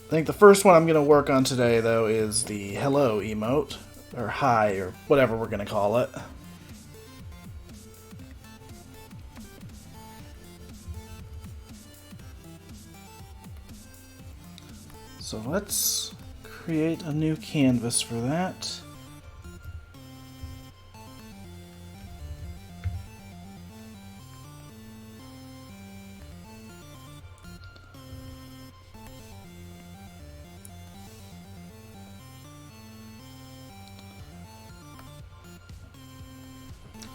I think the first one I'm going to work on today, though, is the hello emote, or hi, or whatever we're going to call it. So let's create a new canvas for that.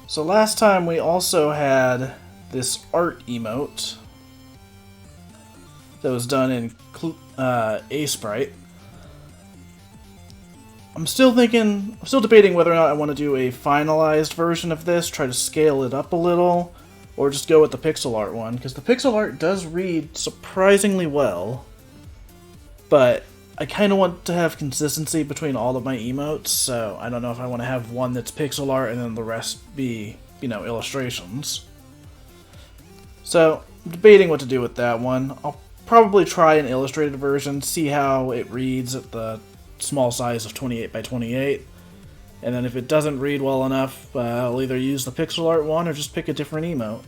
So last time we also had this art emote that was done in Sprite. I'm still debating whether or not I want to do a finalized version of this, try to scale it up a little, or just go with the pixel art one, because the pixel art does read surprisingly well, but I kind of want to have consistency between all of my emotes, so I don't know if I want to have one that's pixel art and then the rest be, illustrations. So, I'm debating what to do with that one. I'll probably try an illustrated version, see how it reads at the small size of 28 by 28, and then if it doesn't read well enough, I'll either use the pixel art one or just pick a different emote.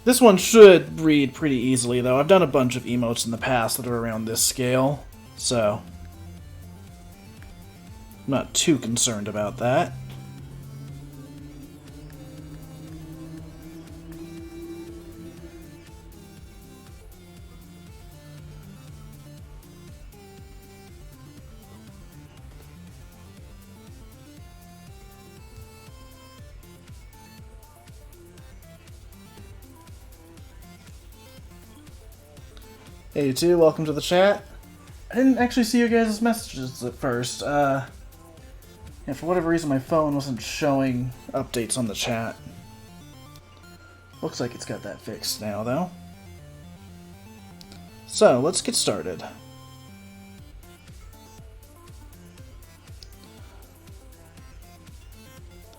This one should read pretty easily, though. I've done a bunch of emotes in the past that are around this scale, so I'm not too concerned about that. Hey you two, welcome to the chat. I didn't actually see your guys' messages at first. For whatever reason my phone wasn't showing updates on the chat. Looks like it's got that fixed now, though. So, let's get started.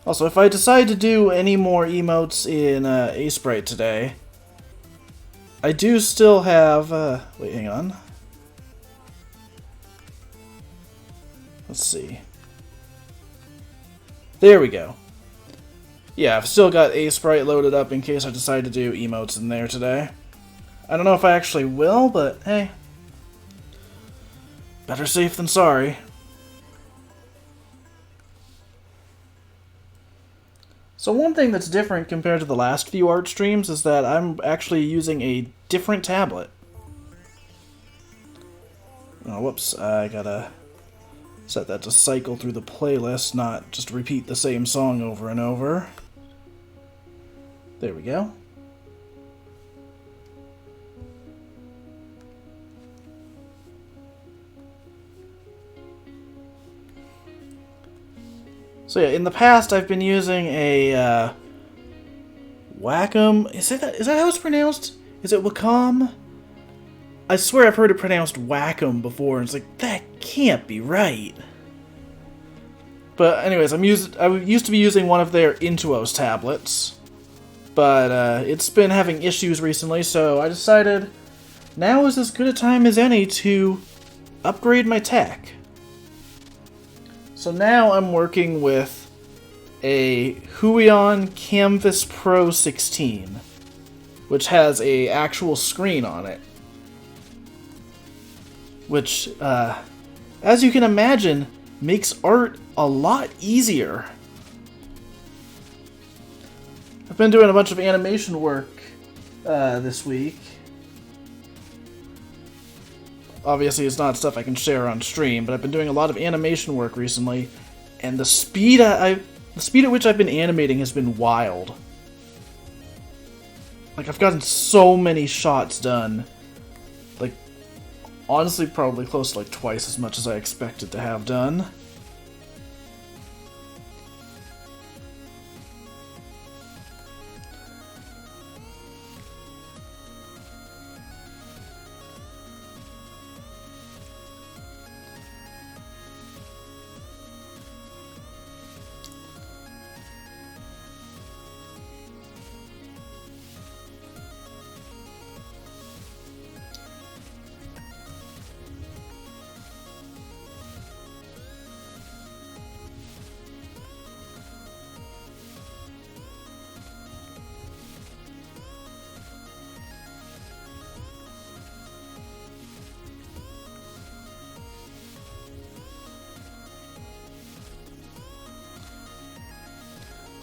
Also, if I decide to do any more emotes in Sprite today, I do still have, wait, hang on. Let's see. There we go. Yeah, I've still got Sprite loaded up in case I decide to do emotes in there today. I don't know if I actually will, but hey. Better safe than sorry. So one thing that's different compared to the last few art streams is that I'm actually using a different tablet. Oh, whoops, I gotta set that to cycle through the playlist, not just repeat the same song over and over. There we go. So yeah, in the past I've been using a Wacom. Is that how it's pronounced? Is it Wacom? I swear I've heard it pronounced Wacom before, and it's like, that can't be right. But anyways, I used to be using one of their Intuos tablets, but it's been having issues recently, so I decided now is as good a time as any to upgrade my tech. So now I'm working with a Huion Canvas Pro 16, which has a actual screen on it. Which, as you can imagine, makes art a lot easier. I've been doing a bunch of animation work this week. Obviously, it's not stuff I can share on stream, but I've been doing a lot of animation work recently, and the speed at which I've been animating has been wild. Like, I've gotten so many shots done. Like, honestly, probably close to like twice as much as I expected to have done.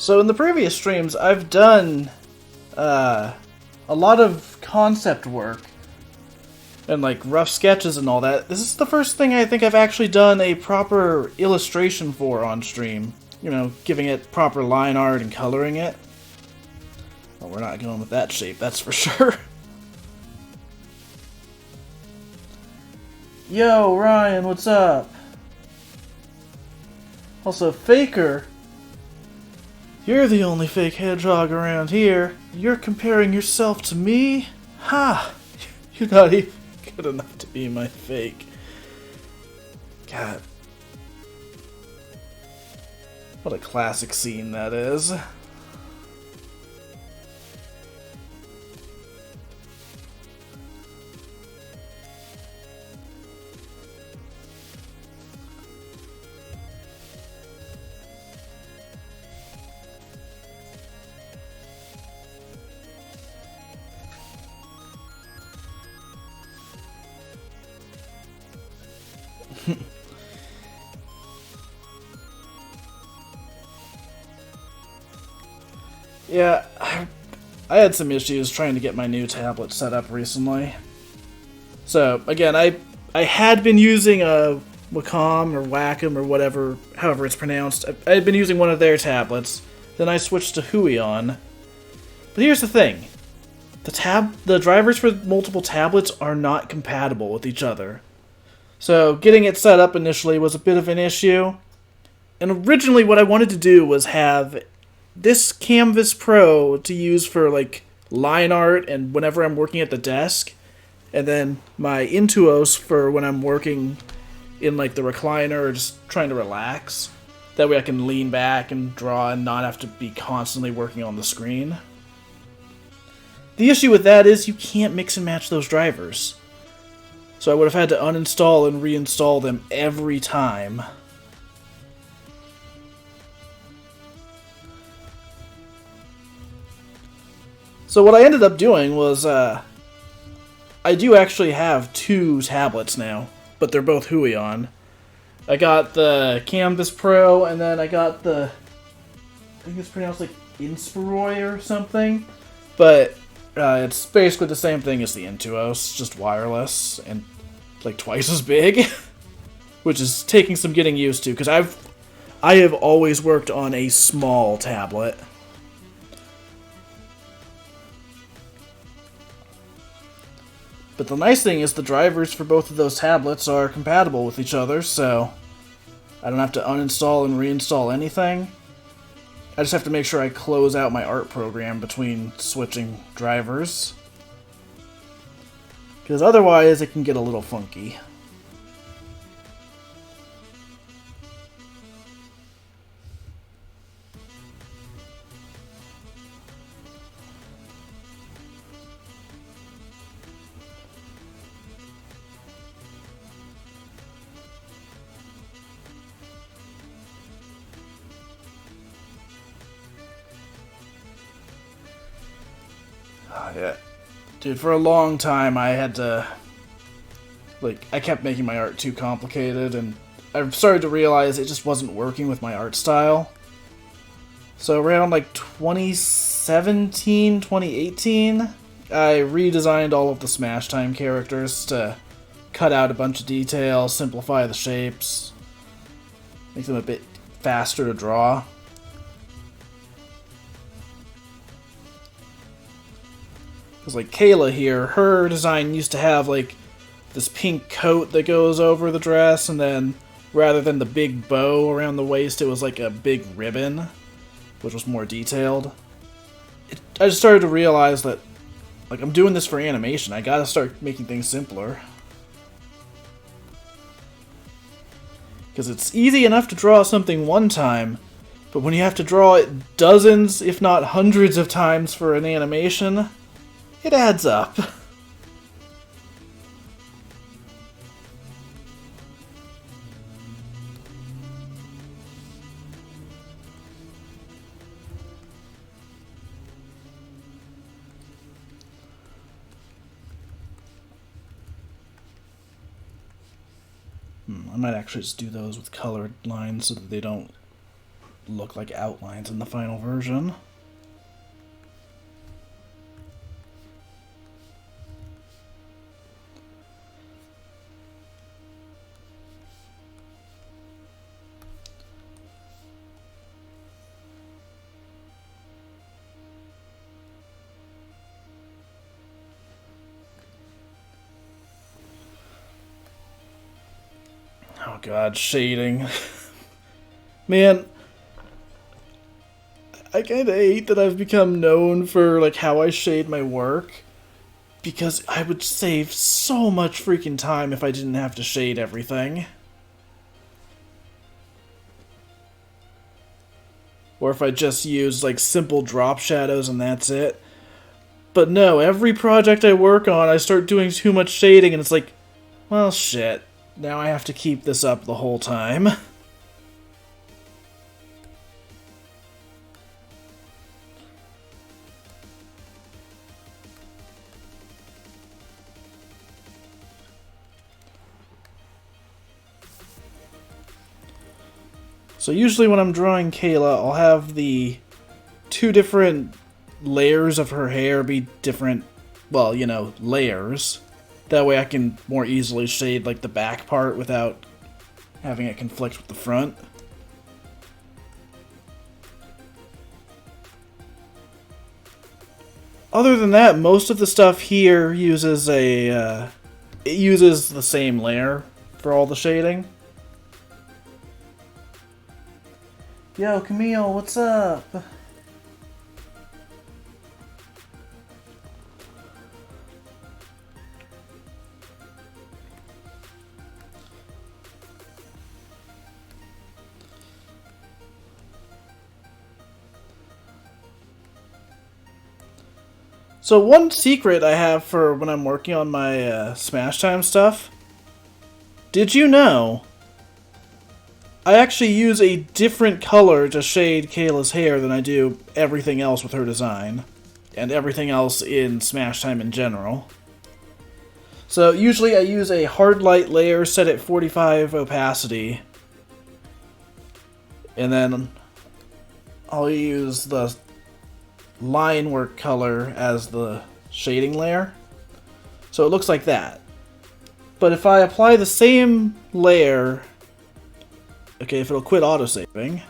So in the previous streams, I've done a lot of concept work and like rough sketches and all that. This is the first thing I think I've actually done a proper illustration for on stream. You know, giving it proper line art and coloring it. Well, we're not going with that shape, that's for sure. Yo, Ryan, what's up? Also, Faker, you're the only fake hedgehog around here. You're comparing yourself to me? Ha! You're not even good enough to be my fake. God. What a classic scene that is. Yeah, I had some issues trying to get my new tablet set up recently. So, again, I had been using a Wacom or Wacom or whatever, however it's pronounced. I had been using one of their tablets. Then I switched to Huion. But here's the thing. The drivers for multiple tablets are not compatible with each other. So, getting it set up initially was a bit of an issue. And originally what I wanted to do was have this Canvas Pro to use for like line art and whenever I'm working at the desk, and then my Intuos for when I'm working in like the recliner or just trying to relax. That way I can lean back and draw and not have to be constantly working on the screen. The issue with that is you can't mix and match those drivers. So I would have had to uninstall and reinstall them every time. So what I ended up doing was, I do actually have two tablets now, but they're both Huion. I got the Canvas Pro, and then I got the, I think it's pronounced like Inspiroy or something, but it's basically the same thing as the Intuos, just wireless and like twice as big, which is taking some getting used to because I have always worked on a small tablet. But the nice thing is the drivers for both of those tablets are compatible with each other, so I don't have to uninstall and reinstall anything. I just have to make sure I close out my art program between switching drivers. Because otherwise it can get a little funky. Yeah. Dude, for a long time I had to... Like, I kept making my art too complicated, and I started to realize it just wasn't working with my art style. So around like 2017, 2018, I redesigned all of the Smash Time characters to cut out a bunch of detail, simplify the shapes, make them a bit faster to draw. Because like Kayla here, her design used to have like this pink coat that goes over the dress, and then rather than the big bow around the waist, it was like a big ribbon, which was more detailed. I just started to realize that, like, I'm doing this for animation, I gotta start making things simpler. Because it's easy enough to draw something one time, but when you have to draw it dozens, if not hundreds of times for an animation, it adds up. I might actually just do those with colored lines so that they don't look like outlines in the final version. Oh god, shading. Man, I kinda hate that I've become known for like how I shade my work, because I would save so much freaking time if I didn't have to shade everything. Or if I just use like simple drop shadows and that's it. But no, every project I work on, I start doing too much shading and it's like, well, shit. Now I have to keep this up the whole time. So usually when I'm drawing Kayla, I'll have the two different layers of her hair be different, well, you know, layers. That way I can more easily shade like the back part without having it conflict with the front. Other than that, most of the stuff here uses it uses the same layer for all the shading. Yo, Camille, what's up? So one secret I have for when I'm working on my Smash Time stuff, did you know I actually use a different color to shade Kayla's hair than I do everything else with her design, and everything else in Smash Time in general. So usually I use a hard light layer set at 45 opacity, and then I'll use the line work color as the shading layer. So it looks like that. But if I apply the same layer, okay, if it'll quit autosaving,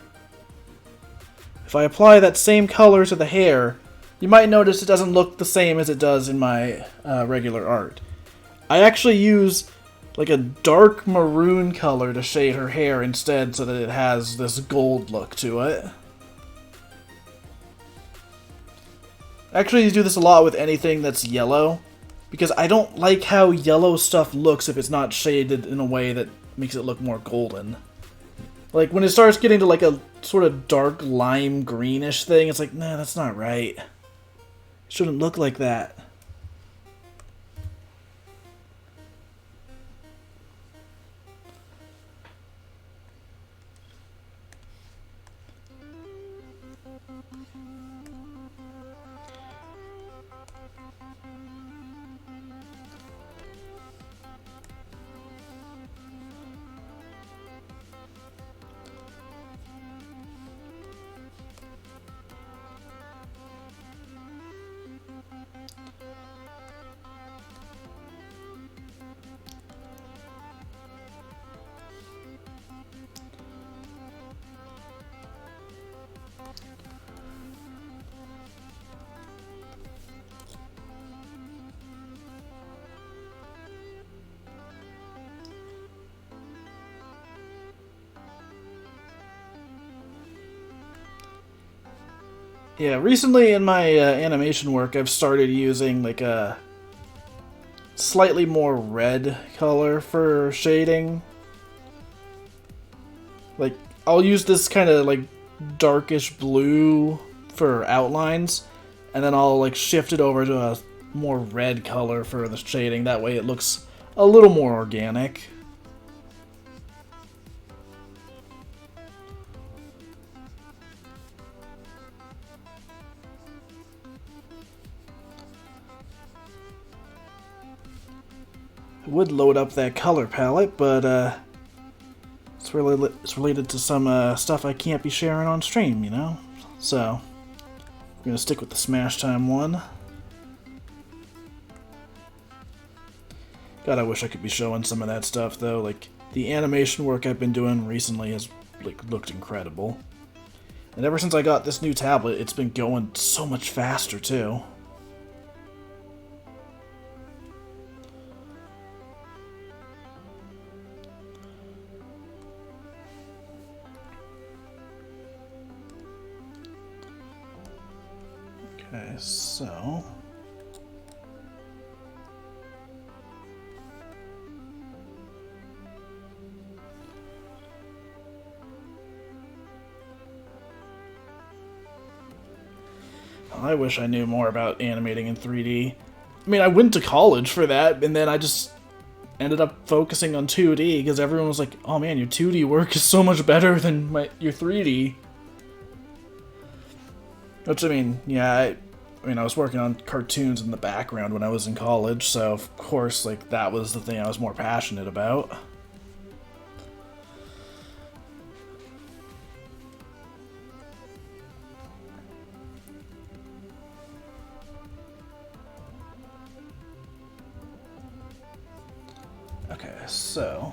if I apply that same color to the hair, you might notice it doesn't look the same as it does in my regular art. I actually use like a dark maroon color to shade her hair instead so that it has this gold look to it. Actually, you do this a lot with anything that's yellow, because I don't like how yellow stuff looks if it's not shaded in a way that makes it look more golden. Like, when it starts getting to like a sort of dark lime greenish thing, it's like, nah, that's not right. It shouldn't look like that. Yeah, recently in my animation work, I've started using like a slightly more red color for shading. Like, I'll use this kind of like darkish blue for outlines, and then I'll like shift it over to a more red color for the shading. That way it looks a little more organic. I would load up that color palette, but it's related to some stuff I can't be sharing on stream, you know? So, I'm gonna stick with the Smash Time one. God, I wish I could be showing some of that stuff, though. Like, the animation work I've been doing recently has, like, looked incredible. And ever since I got this new tablet, it's been going so much faster, too. Okay, so... I wish I knew more about animating in 3D. I mean, I went to college for that, and then I just ended up focusing on 2D, because everyone was like, oh man, your 2D work is so much better than your 3D. Which, I mean, yeah, I was working on cartoons in the background when I was in college, so of course, like, that was the thing I was more passionate about. Okay, so...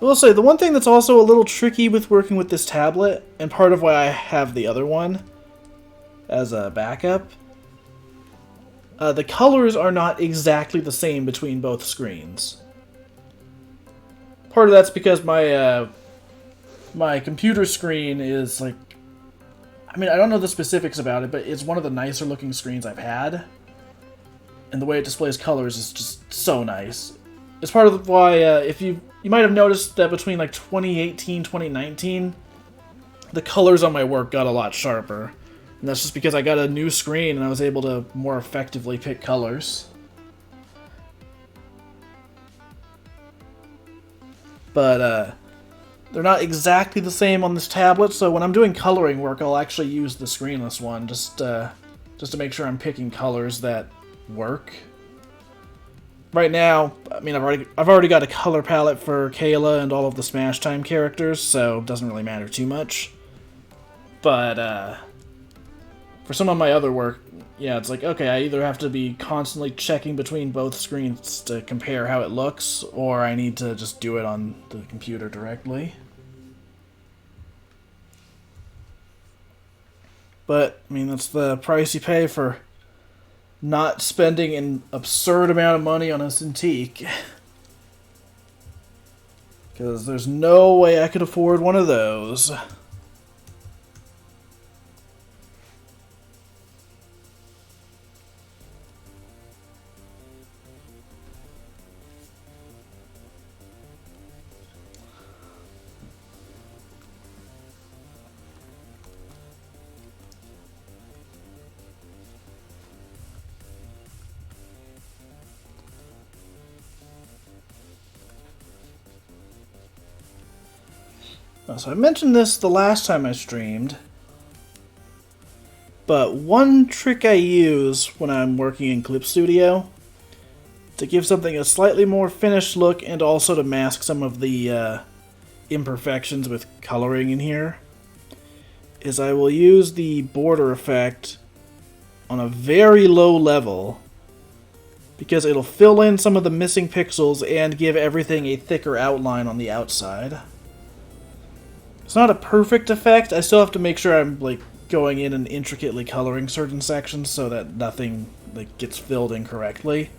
I will say, the one thing that's also a little tricky with working with this tablet, and part of why I have the other one as a backup, the colors are not exactly the same between both screens. Part of that's because my my computer screen is like... I mean, I don't know the specifics about it, but it's one of the nicer looking screens I've had. And the way it displays colors is just so nice. It's part of why, if you might have noticed that between like 2018, 2019, the colors on my work got a lot sharper. And that's just because I got a new screen and I was able to more effectively pick colors. But, they're not exactly the same on this tablet, so when I'm doing coloring work, I'll actually use the screenless one, just to make sure I'm picking colors that work. Right now, I mean, I've already got a color palette for Kayla and all of the Smash Time characters, so it doesn't really matter too much. But for some of my other work, yeah, it's like, okay, I either have to be constantly checking between both screens to compare how it looks, or I need to just do it on the computer directly. But, I mean, that's the price you pay for not spending an absurd amount of money on a Cintiq. Because there's no way I could afford one of those. So I mentioned this the last time I streamed, but one trick I use when I'm working in Clip Studio to give something a slightly more finished look and also to mask some of the imperfections with coloring in here is I will use the border effect on a very low level because it'll fill in some of the missing pixels and give everything a thicker outline on the outside. It's not a perfect effect. I still have to make sure I'm like going in and intricately coloring certain sections so that nothing like gets filled incorrectly.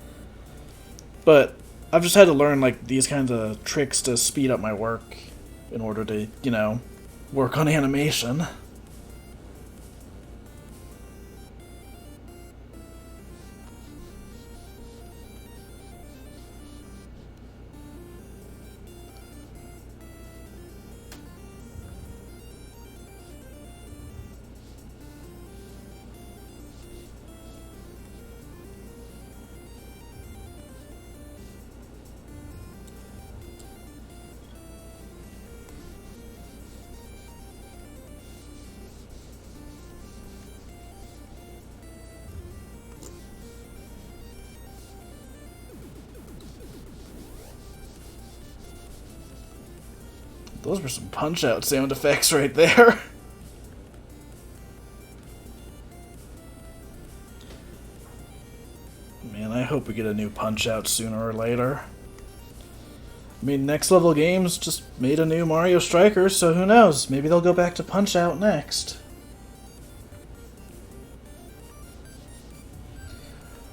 But I've just had to learn like these kinds of tricks to speed up my work in order to, you know, work on animation. Those were some punch-out sound effects right there. Man, I hope we get a new Punch-Out sooner or later. I mean, Next Level Games just made a new Mario Strikers, so who knows? Maybe they'll go back to Punch-Out next.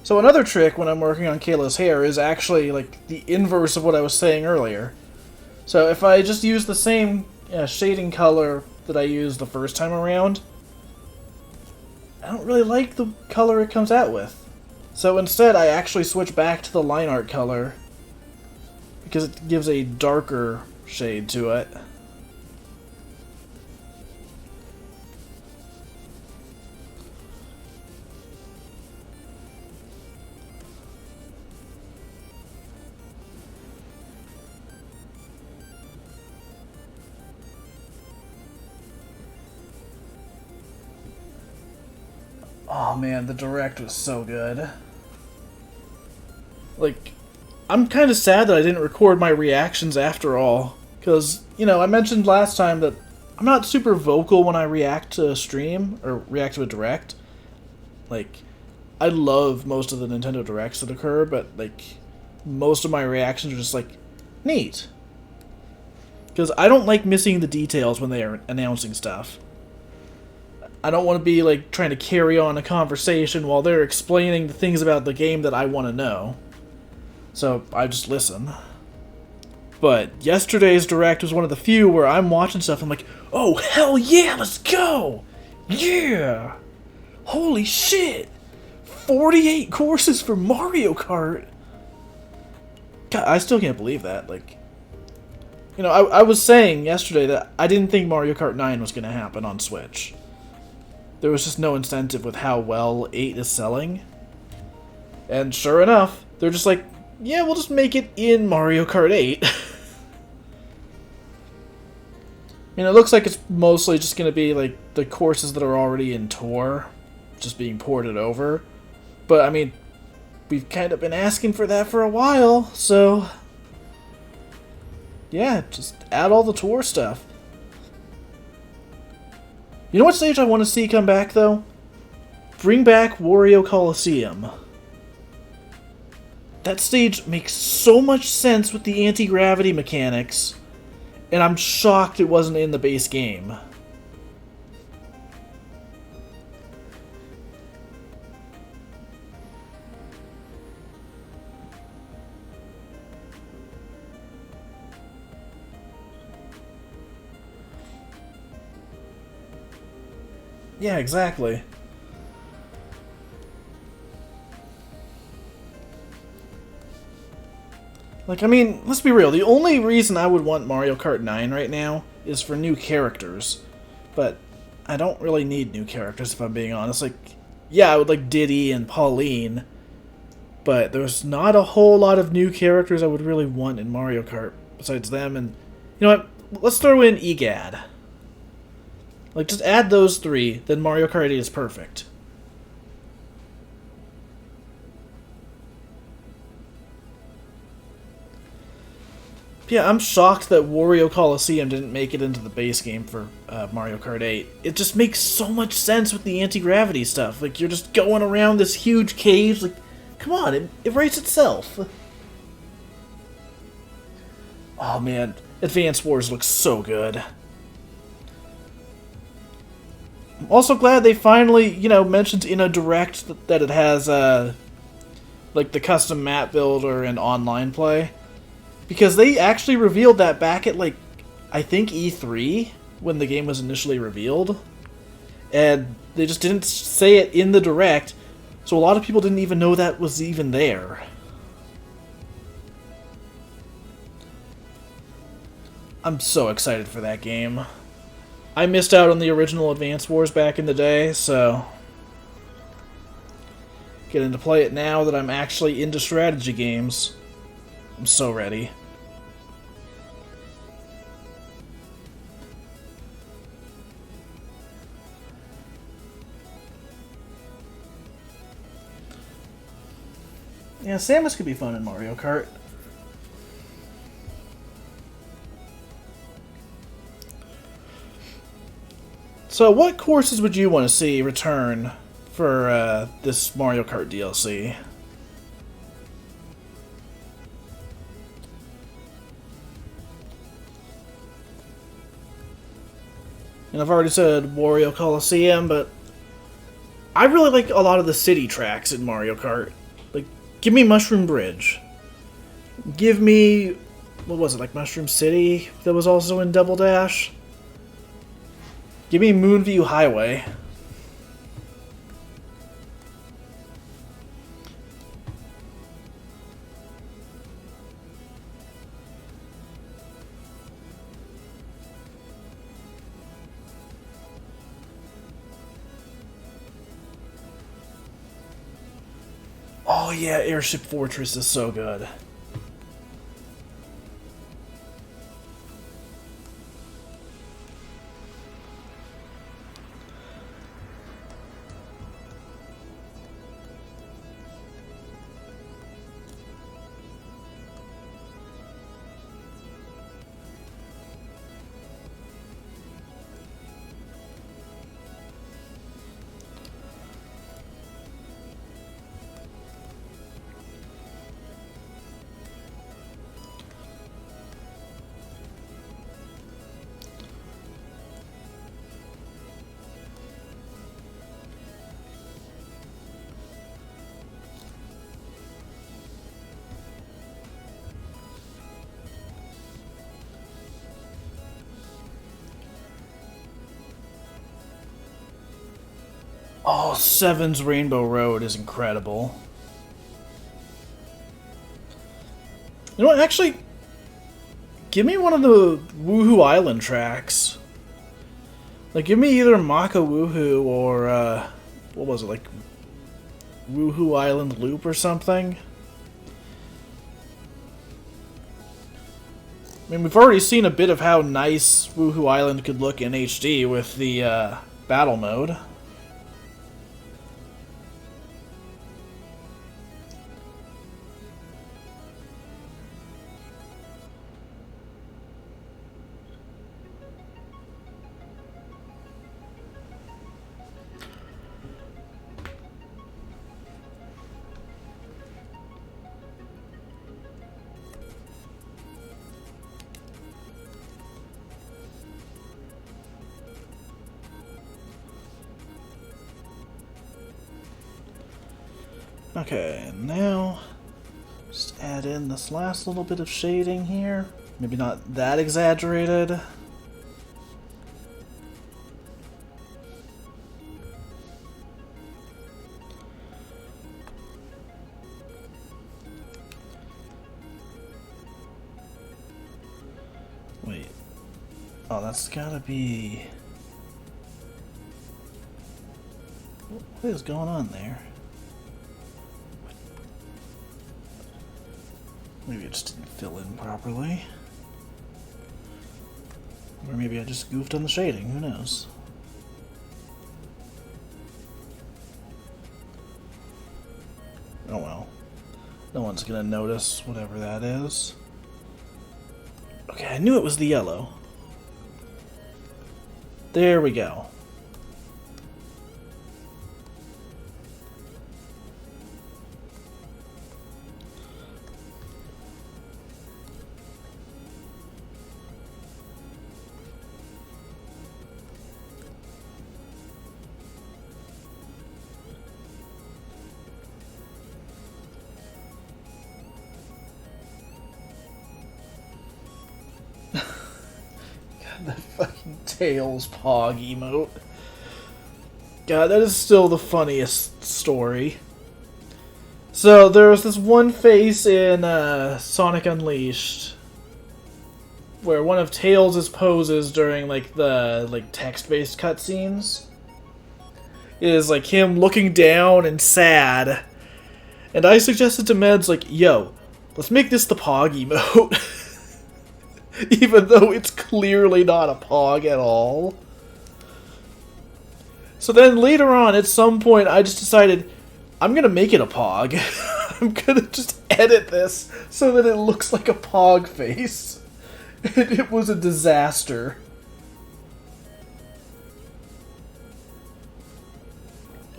So another trick when I'm working on Kayla's hair is actually like the inverse of what I was saying earlier. So if I just use the same shading color that I used the first time around, I don't really like the color it comes out with. So instead I actually switch back to the line art color because it gives a darker shade to it. Oh man, the direct was so good. Like, I'm kind of sad that I didn't record my reactions after all. Because, you know, I mentioned last time that I'm not super vocal when I react to a stream, or react to a direct. Like, I love most of the Nintendo Directs that occur, but, like, most of my reactions are just, like, neat. Because I don't like missing the details when they are announcing stuff. I don't want to be, like, trying to carry on a conversation while they're explaining the things about the game that I want to know. So, I just listen. But yesterday's Direct was one of the few where I'm watching stuff and I'm like, oh, hell yeah, let's go! Yeah! Holy shit! 48 courses for Mario Kart! God, I still can't believe that. Like, you know, I was saying yesterday that I didn't think Mario Kart 9 was going to happen on Switch. There was just no incentive with how well 8 is selling. And sure enough, they're just like, yeah, we'll just make it in Mario Kart 8. I mean, it looks like it's mostly just going to be like the courses that are already in Tour, just being ported over. But, I mean, we've kind of been asking for that for a while, so yeah, just add all the Tour stuff. You know what stage I want to see come back, though? Bring back Wario Coliseum. That stage makes so much sense with the anti-gravity mechanics, and I'm shocked it wasn't in the base game. Yeah, exactly. Like, I mean, let's be real. The only reason I would want Mario Kart 9 right now is for new characters. But I don't really need new characters, if I'm being honest. Like, yeah, I would like Diddy and Pauline, but there's not a whole lot of new characters I would really want in Mario Kart besides them. And, you know what? Let's throw in EGAD. Like, just add those three, then Mario Kart 8 is perfect. Yeah, I'm shocked that Wario Coliseum didn't make it into the base game for Mario Kart 8. It just makes so much sense with the anti-gravity stuff. Like, you're just going around this huge cave. Like, come on, it writes itself. Oh, man. Advance Wars looks so good. I'm also glad they finally, you know, mentioned in a direct that it has, like, the custom map builder and online play. Because they actually revealed that back at, like, I think E3, when the game was initially revealed. And they just didn't say it in the direct, so a lot of people didn't even know that was even there. I'm so excited for that game. I missed out on the original Advance Wars back in the day, so getting to play it now that I'm actually into strategy games. I'm so ready. Yeah, Samus could be fun in Mario Kart. So what courses would you want to see return for this Mario Kart DLC? And I've already said Wario Coliseum, but I really like a lot of the city tracks in Mario Kart. Like, give me Mushroom Bridge. Give me, what was it, like Mushroom City that was also in Double Dash? Give me Moonview Highway. Oh yeah, Airship Fortress is so good. Oh, Seven's Rainbow Road is incredible. You know what, actually, give me one of the Woohoo Island tracks. Like, give me either Maka Woohoo or, what was it, like, Woohoo Island Loop or something? I mean, we've already seen a bit of how nice Woohoo Island could look in HD with the, battle mode. Okay, now just add in this last little bit of shading here. Maybe not that exaggerated. Wait. Oh, that's gotta be... What is going on there? Maybe it just didn't fill in properly. Or maybe I just goofed on the shading, who knows? Oh well. No one's gonna notice whatever that is. Okay, I knew it was the yellow. There we go. The fucking Tails Pog emote. God, that is still the funniest story. So, there was this one face in Sonic Unleashed where one of Tails' poses during, like, the, like, text-based cutscenes is, like, him looking down and sad. And I suggested to Meds, like, yo, let's make this the Pog emote. Even though it's clearly not a Pog at all. So then later on, at some point, I just decided, I'm gonna make it a Pog. I'm gonna just edit this so that it looks like a Pog face. And it was a disaster.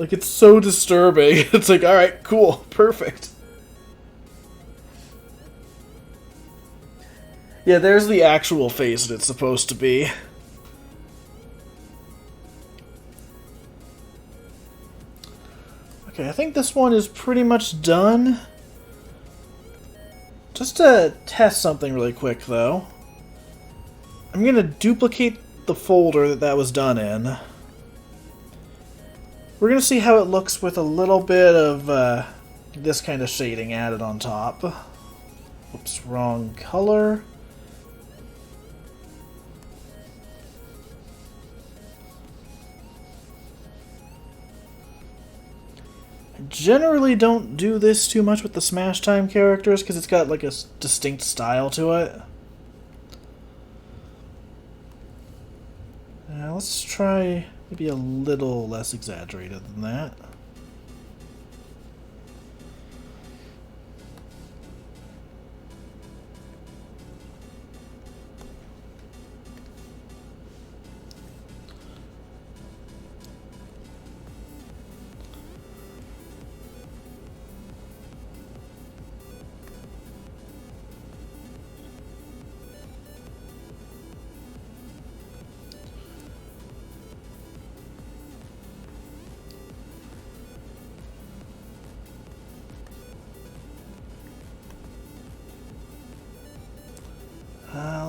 Like, it's so disturbing. It's like, alright, cool, perfect. Yeah, there's the actual face that it's supposed to be. Okay, I think this one is pretty much done. Just to test something really quick, though. I'm going to duplicate the folder that was done in. We're going to see how it looks with a little bit of this kind of shading added on top. Oops, wrong color. I generally don't do this too much with the Smash Time characters because it's got like a distinct style to it. Let's try maybe a little less exaggerated than that.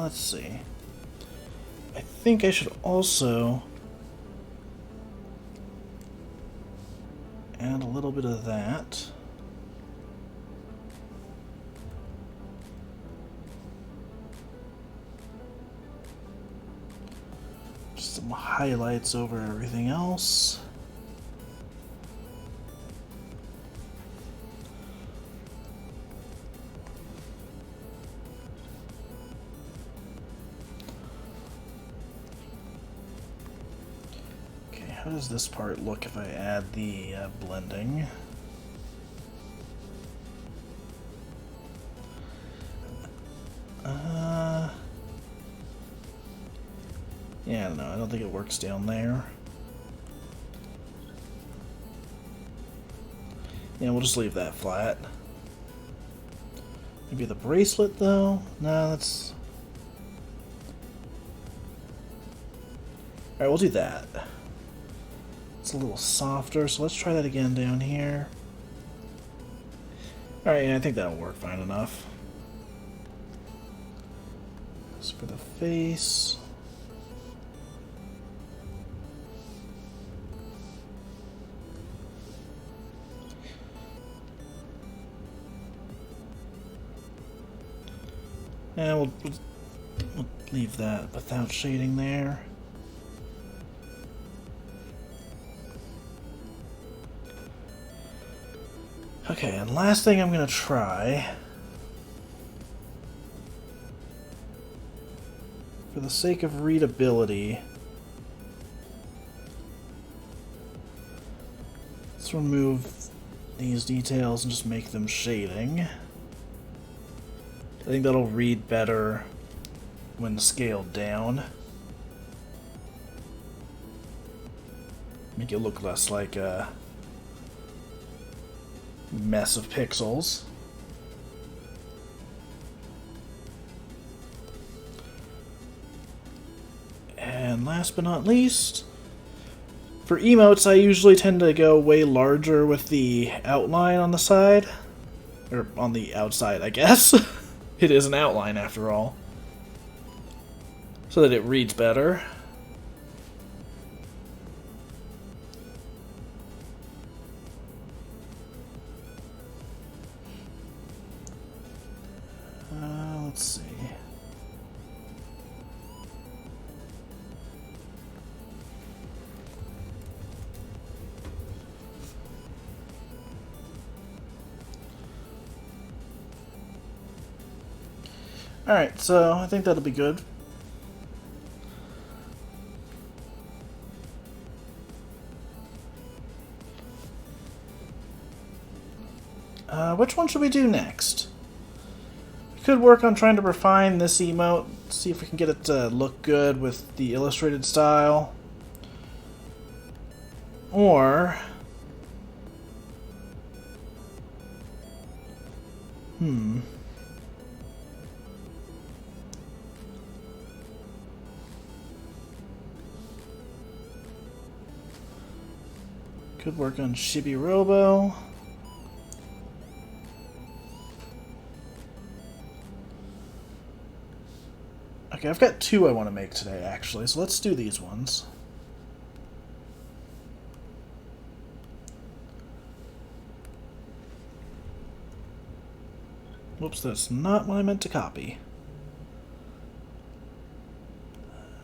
Let's see. I think I should also add a little bit of that. Just some highlights over everything else. How does this part look if I add the blending? Yeah, I don't know. I don't think it works down there. Yeah, we'll just leave that flat. Maybe the bracelet, though? No, that's... Alright, we'll do that. It's a little softer, so let's try that again down here. Alright, yeah, I think that'll work fine enough. As for the face... Yeah, we'll leave that without shading there. Okay, and last thing I'm going to try, for the sake of readability, let's remove these details and just make them shading. I think that'll read better when scaled down. Make it look less like a mess of pixels. And last but not least, for emotes I usually tend to go way larger with the outline on the side. Or on the outside, I guess. It is an outline after all. So that it reads better. Let's see. Alright, so I think that'll be good. Which one should we do next? We could work on trying to refine this emote, see if we can get it to look good with the illustrated style. Or Could work on Chibi Robo. Okay, I've got two I want to make today, actually, so let's do these ones. Whoops, that's not what I meant to copy.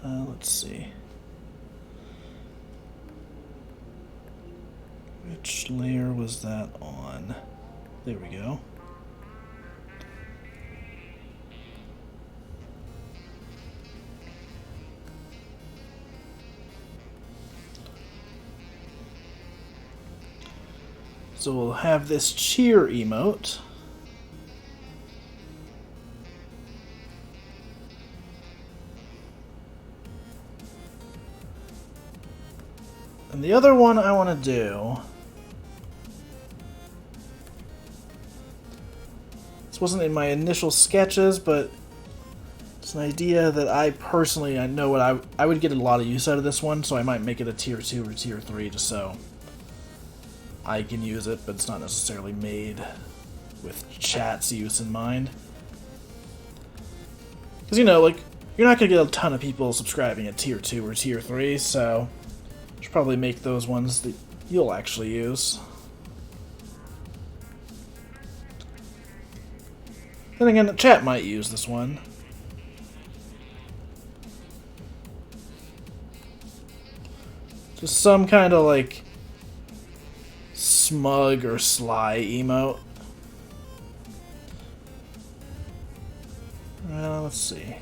Let's see. Which layer was that on? There we go. So we'll have this cheer emote. And the other one I want to do... This wasn't in my initial sketches, but it's an idea that I personally, I know what I would get a lot of use out of this one, so I might make it a tier 2 or tier 3 just so I can use it, but it's not necessarily made with chat's use in mind. Because, you know, like, you're not going to get a ton of people subscribing at tier 2 or tier 3, so you should probably make those ones that you'll actually use. Then again, the chat might use this one. Just some kind of, like, smug or sly emote. Well, let's see.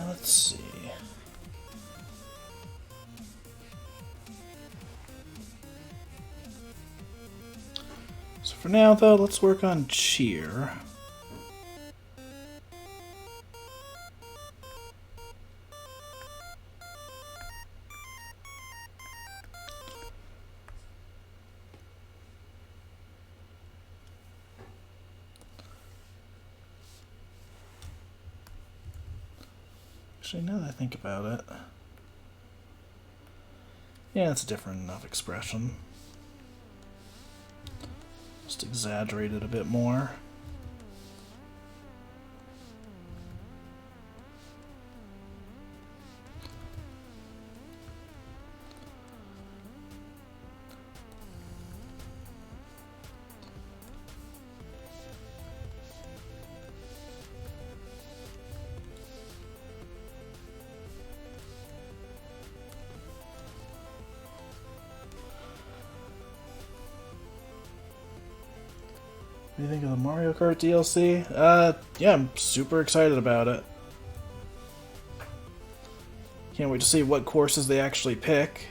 Let's see. So for now, though, let's work on cheer. Actually, now that I think about it, yeah, it's a different enough expression. Just exaggerate it a bit more. What do you think of the Mario Kart DLC? Yeah, I'm super excited about it. Can't wait to see what courses they actually pick.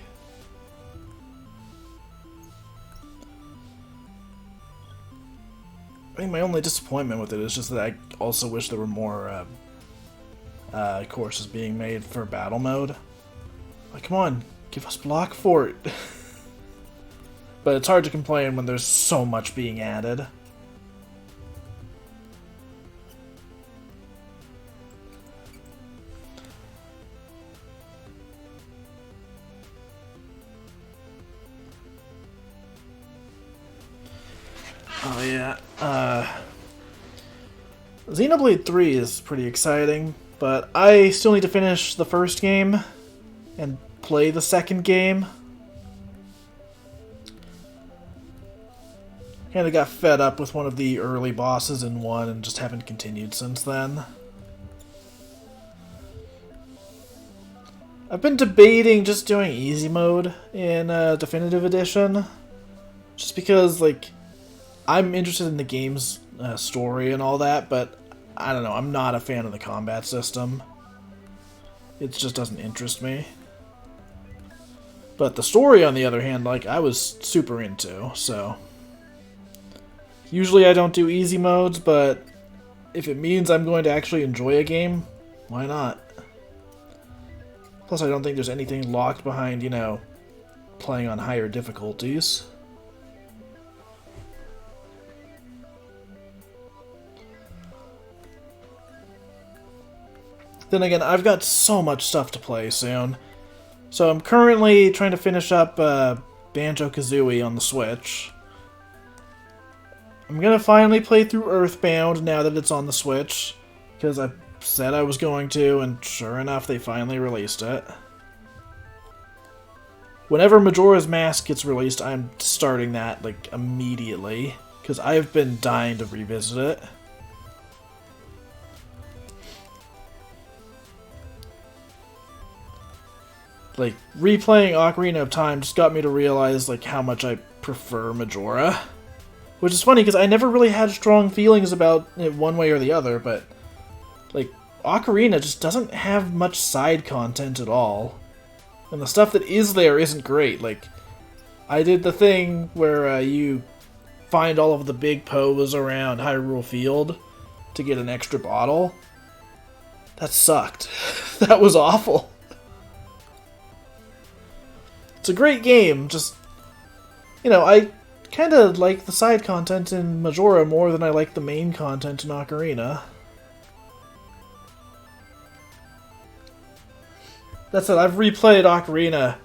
I think my only disappointment with it is just that I also wish there were more courses being made for battle mode. Like, come on, give us Block Fort. But it's hard to complain when there's so much being added. Xenoblade 3 is pretty exciting, but I still need to finish the first game and play the second game. Kinda got fed up with one of the early bosses in 1 and just haven't continued since then. I've been debating just doing easy mode in Definitive Edition, just because, like, I'm interested in the game's story and all that, but I don't know, I'm not a fan of the combat system. It just doesn't interest me. But the story, on the other hand, like, I was super into, so... Usually I don't do easy modes, but if it means I'm going to actually enjoy a game, why not? Plus, I don't think there's anything locked behind, you know, playing on higher difficulties. Then again, I've got so much stuff to play soon. So I'm currently trying to finish up Banjo-Kazooie on the Switch. I'm gonna finally play through Earthbound now that it's on the Switch, because I said I was going to, and sure enough, they finally released it. Whenever Majora's Mask gets released, I'm starting that, like, immediately, because I've been dying to revisit it. Like, replaying Ocarina of Time just got me to realize, like, how much I prefer Majora. Which is funny, because I never really had strong feelings about it one way or the other, but, like, Ocarina just doesn't have much side content at all. And the stuff that is there isn't great. Like, I did the thing where you find all of the big Poes around Hyrule Field to get an extra bottle. That sucked. That was awful. It's a great game, just, you know, I kind of like the side content in Majora more than I like the main content in Ocarina. That said, I've replayed Ocarina,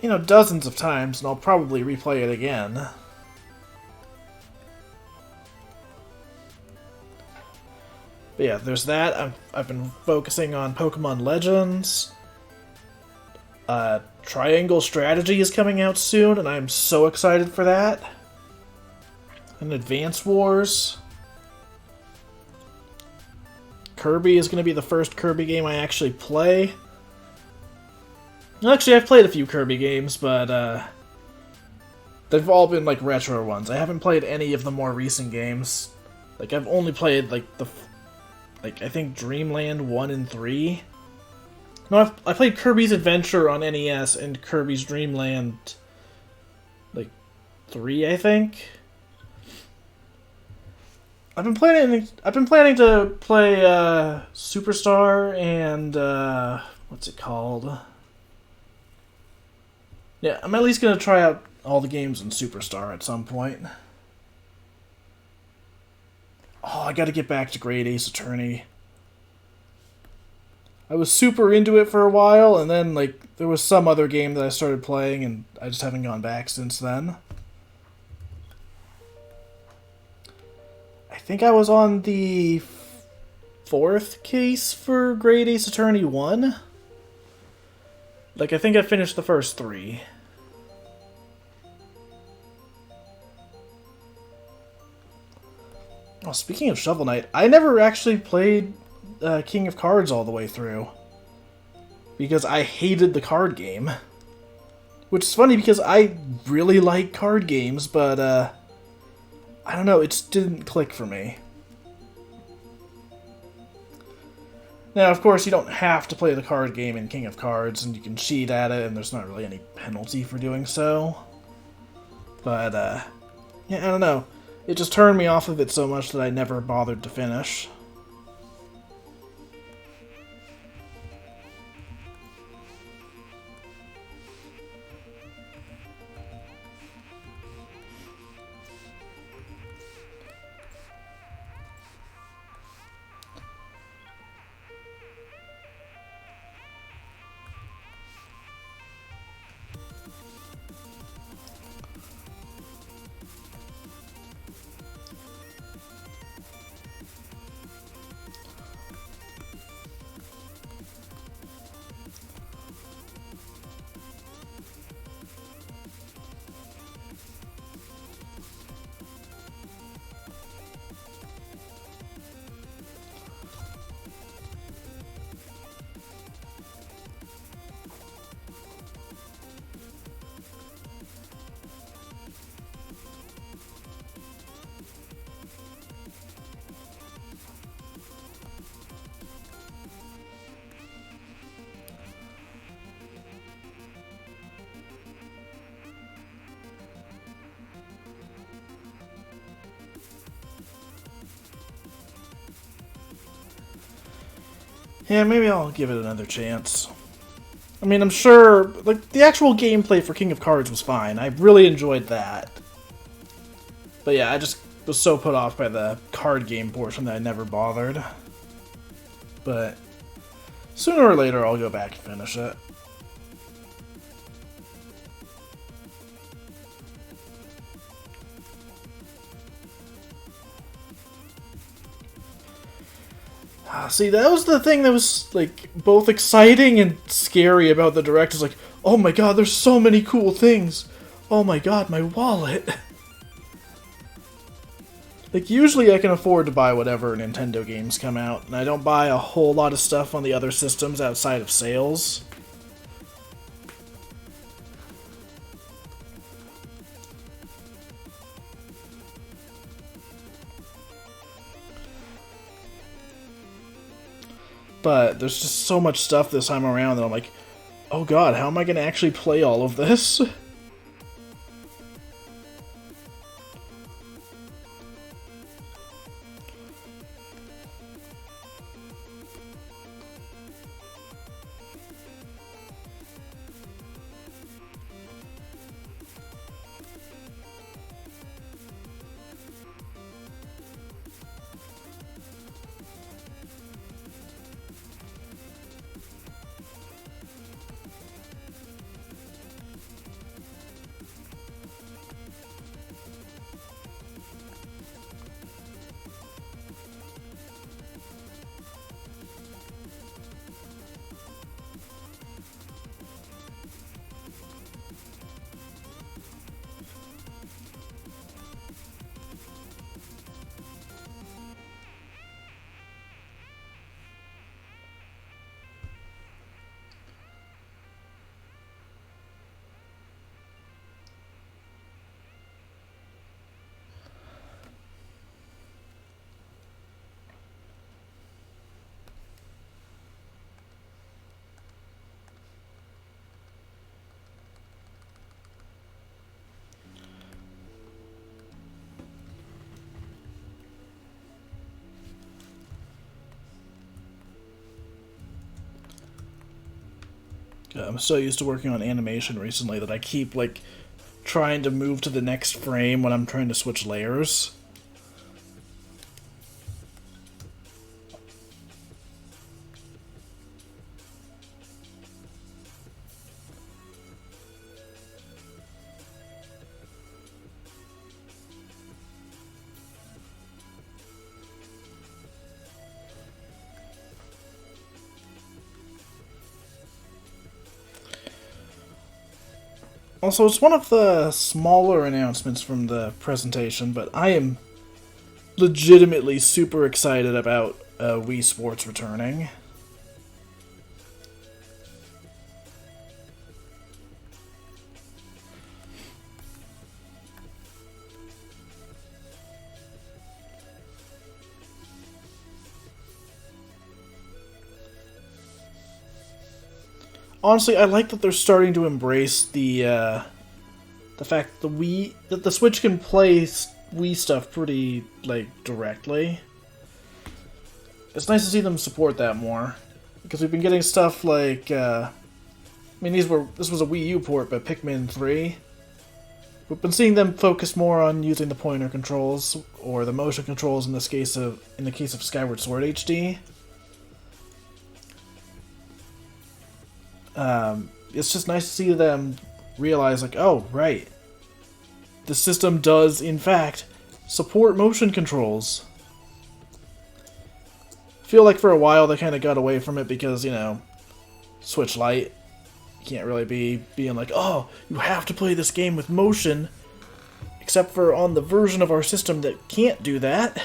you know, dozens of times, and I'll probably replay it again. But yeah, there's that. I've been focusing on Pokemon Legends. Triangle Strategy is coming out soon, and I'm so excited for that. And Advance Wars. Kirby is going to be the first Kirby game I actually play. Actually, I've played a few Kirby games, but they've all been, like, retro ones. I haven't played any of the more recent games. Like, I've only played, like, I think Dreamland 1 and 3. No, I played Kirby's Adventure on NES and Kirby's Dream Land, like, 3, I think. I've been planning to play Superstar and what's it called? Yeah, I'm at least gonna try out all the games in Superstar at some point. Oh, I gotta get back to Great Ace Attorney. I was super into it for a while, and then, like, there was some other game that I started playing, and I just haven't gone back since then. I think I was on the 4th case for Great Ace Attorney 1. Like, I think I finished the first 3. Oh, speaking of Shovel Knight, I never actually played King of Cards all the way through, because I hated the card game. Which is funny, because I really like card games, but I don't know, it just didn't click for me. Now, of course, you don't have to play the card game in King of Cards, and you can cheat at it, and there's not really any penalty for doing so. But, yeah, I don't know. It just turned me off of it so much that I never bothered to finish. Yeah, maybe I'll give it another chance. I mean, I'm sure, like, the actual gameplay for King of Cards was fine. I really enjoyed that. But yeah, I just was so put off by the card game portion that I never bothered. But sooner or later, I'll go back and finish it. See, that was the thing that was, like, both exciting and scary about the Direct. Is like, oh my god, there's so many cool things. Oh my god, my wallet. Like, usually I can afford to buy whatever Nintendo games come out, and I don't buy a whole lot of stuff on the other systems outside of sales. But there's just so much stuff this time around that I'm like, oh god, how am I going to actually play all of this? I'm so used to working on animation recently that I keep, like, trying to move to the next frame when I'm trying to switch layers. Also, it's one of the smaller announcements from the presentation, but I am legitimately super excited about Wii Sports returning. Honestly, I like that they're starting to embrace the fact that the Switch can play Wii stuff pretty, like, directly. It's nice to see them support that more, because we've been getting stuff like I mean, this was a Wii U port, but Pikmin 3. We've been seeing them focus more on using the pointer controls or the motion controls in the case of Skyward Sword HD. It's just nice to see them realize, like, oh, right, the system does, in fact, support motion controls. I feel like for a while they kind of got away from it because, you know, Switch Lite, you can't really be being like, oh, you have to play this game with motion, except for on the version of our system that can't do that.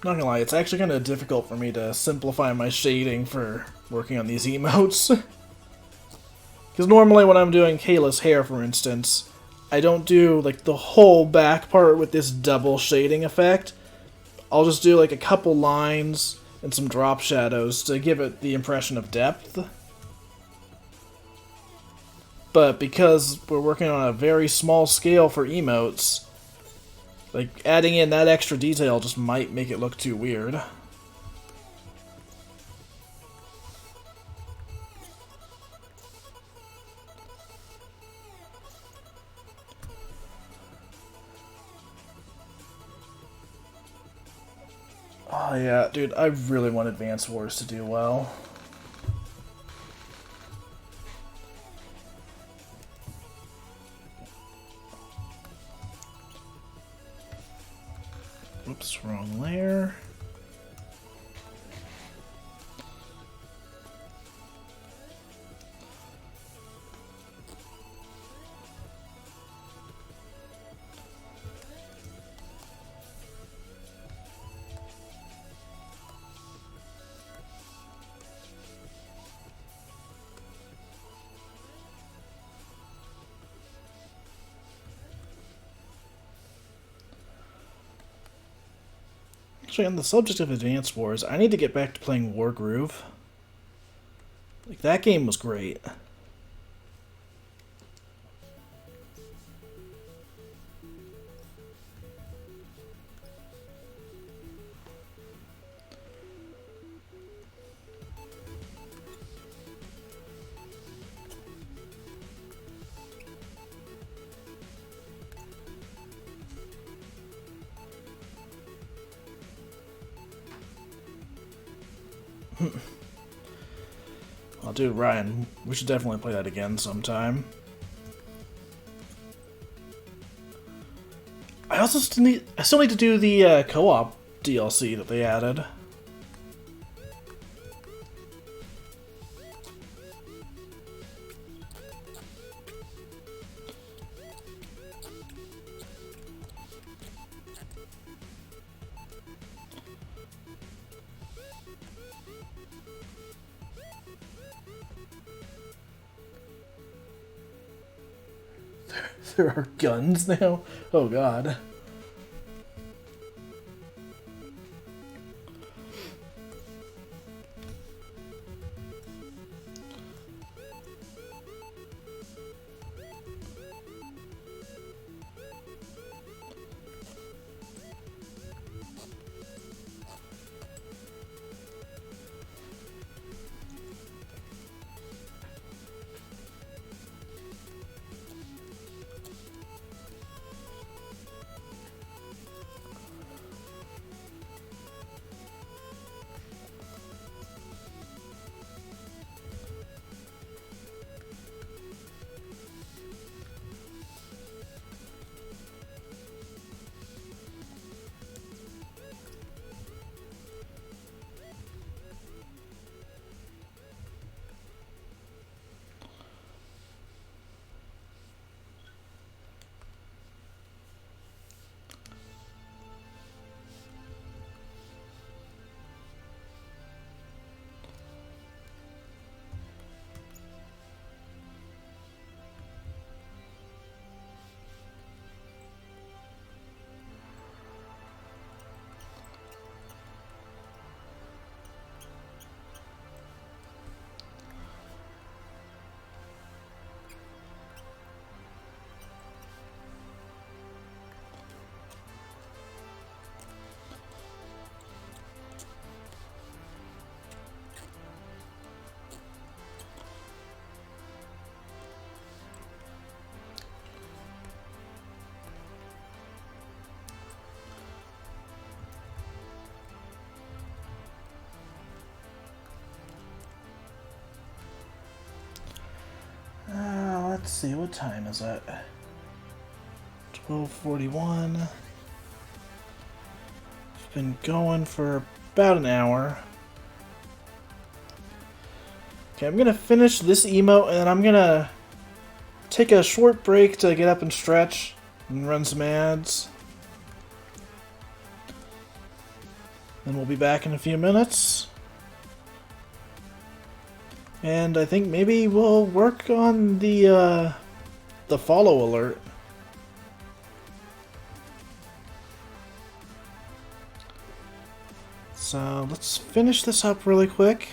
Not gonna lie, it's actually kind of difficult for me to simplify my shading for working on these emotes. Because normally when I'm doing Kayla's hair, for instance, I don't do like the whole back part with this double shading effect. I'll just do like a couple lines and some drop shadows to give it the impression of depth. But because we're working on a very small scale for emotes, like, adding in that extra detail just might make it look too weird. Oh yeah, dude, I really want Advance Wars to do well. Oops, wrong layer. Actually, on the subject of Advance Wars, I need to get back to playing Wargroove. Like, that game was great. Oh, dude, Ryan, we should definitely play that again sometime. I still need to do the co-op DLC that they added. There are guns now? Oh god. Let's see, what time is it? 12:41. It's been going for about an hour. Okay, I'm gonna finish this emote and then I'm gonna take a short break to get up and stretch and run some ads. Then we'll be back in a few minutes. And I think maybe we'll work on the follow alert. So let's finish this up really quick.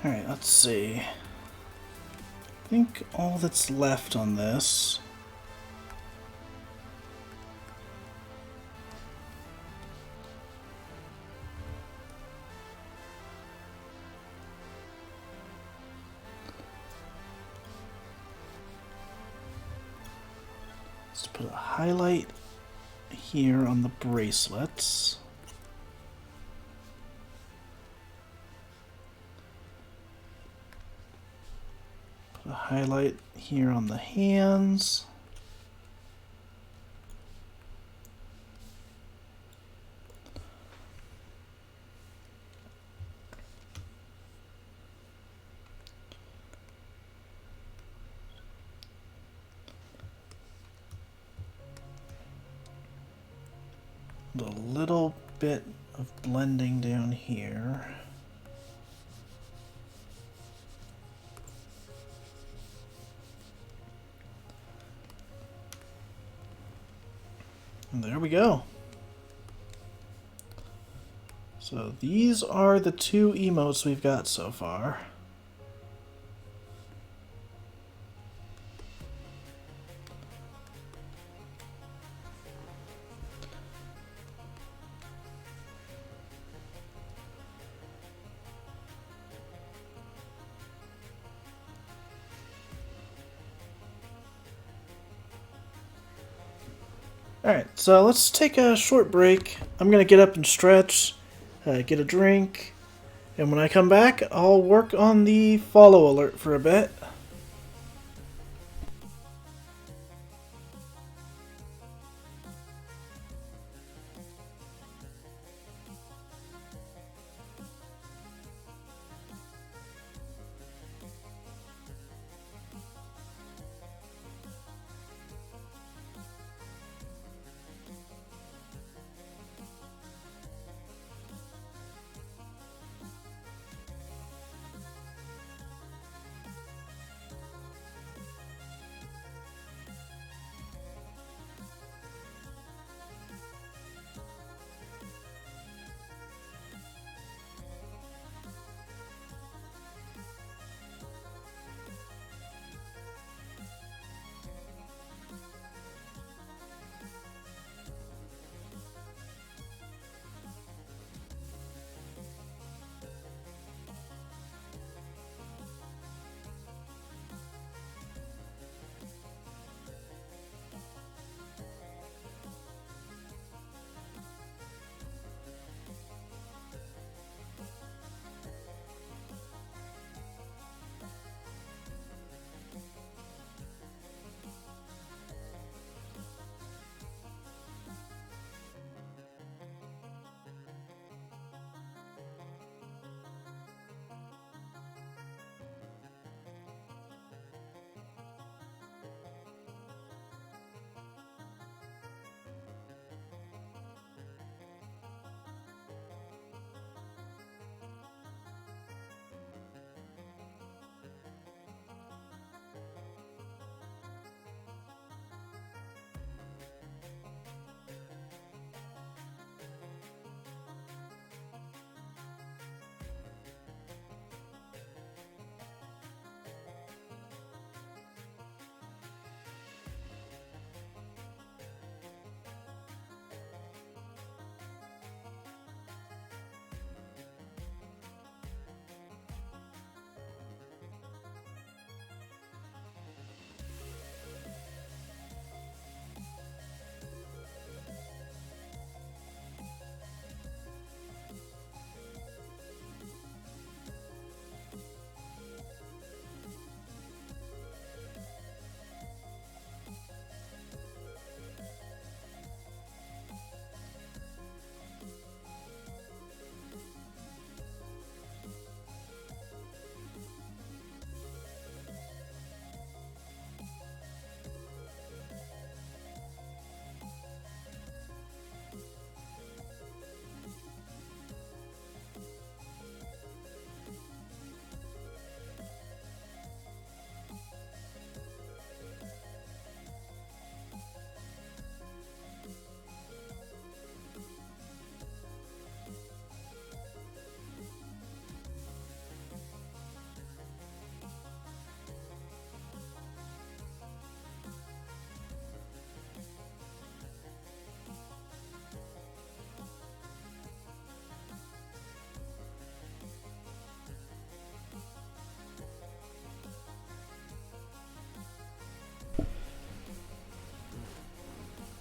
Alright, let's see. I think all that's left on this is to put a highlight here on the bracelets. Put a highlight here on the hands. A little bit of blending down here. And there we go. So these are the two emotes we've got so far. Alright, so let's take a short break. I'm going to get up and stretch, get a drink, and when I come back, I'll work on the follow alert for a bit.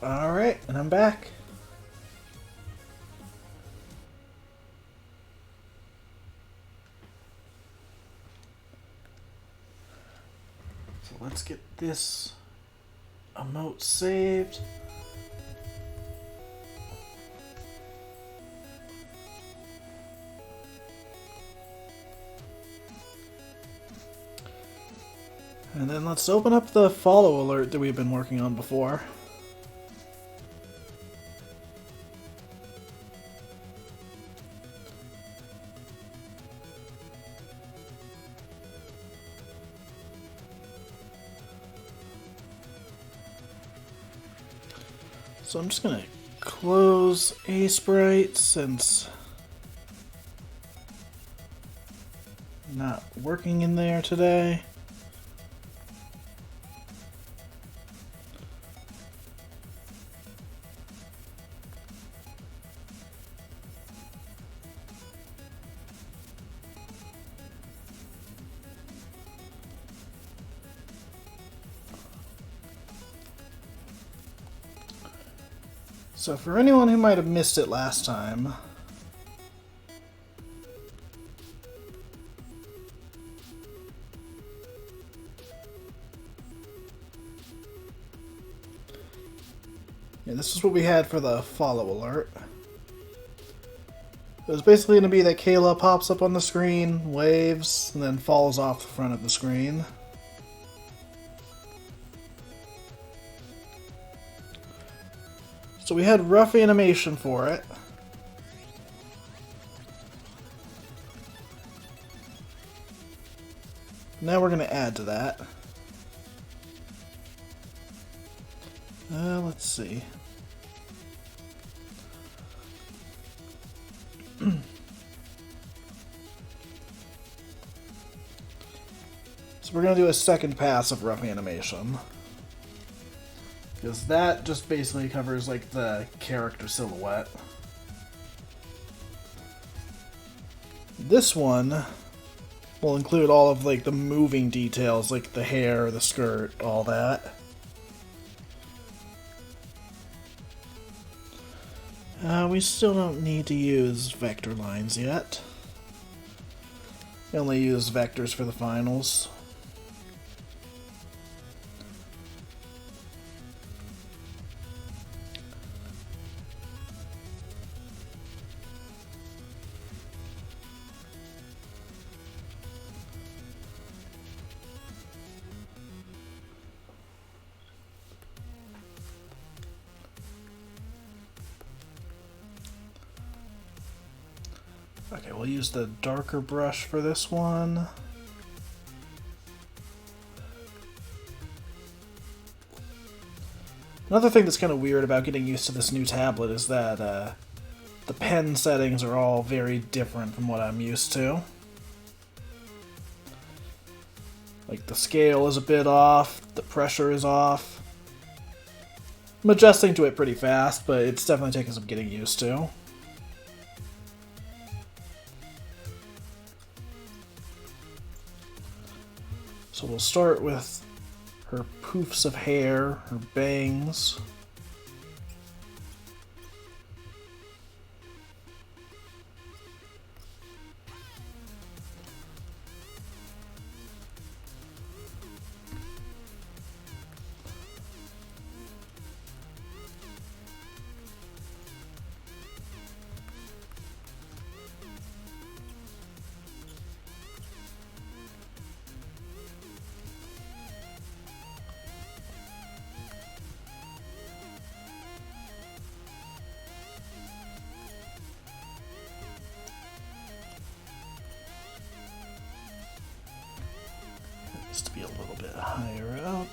Alright, and I'm back. So let's get this emote saved. And then let's open up the follow alert that we've been working on before. So I'm just going to close a sprite since I'm not working in there today. So for anyone who might have missed it last time, yeah, this is what we had for the follow alert. It was basically going to be that Kayla pops up on the screen, waves, and then falls off the front of the screen. So we had rough animation for it. Now we're going to add to that. Let's see. So we're going to do a second pass of rough animation. Because that just basically covers like the character silhouette. This one will include all of like the moving details, like the hair, the skirt, all that. We still don't need to use vector lines yet. We only use vectors for the finals. Okay, we'll use the darker brush for this one. Another thing that's kind of weird about getting used to this new tablet is that the pen settings are all very different from what I'm used to. Like the scale is a bit off, the pressure is off. I'm adjusting to it pretty fast, but it's definitely taking some getting used to. So we'll start with her poofs of hair, her bangs. Needs to be a little bit higher up.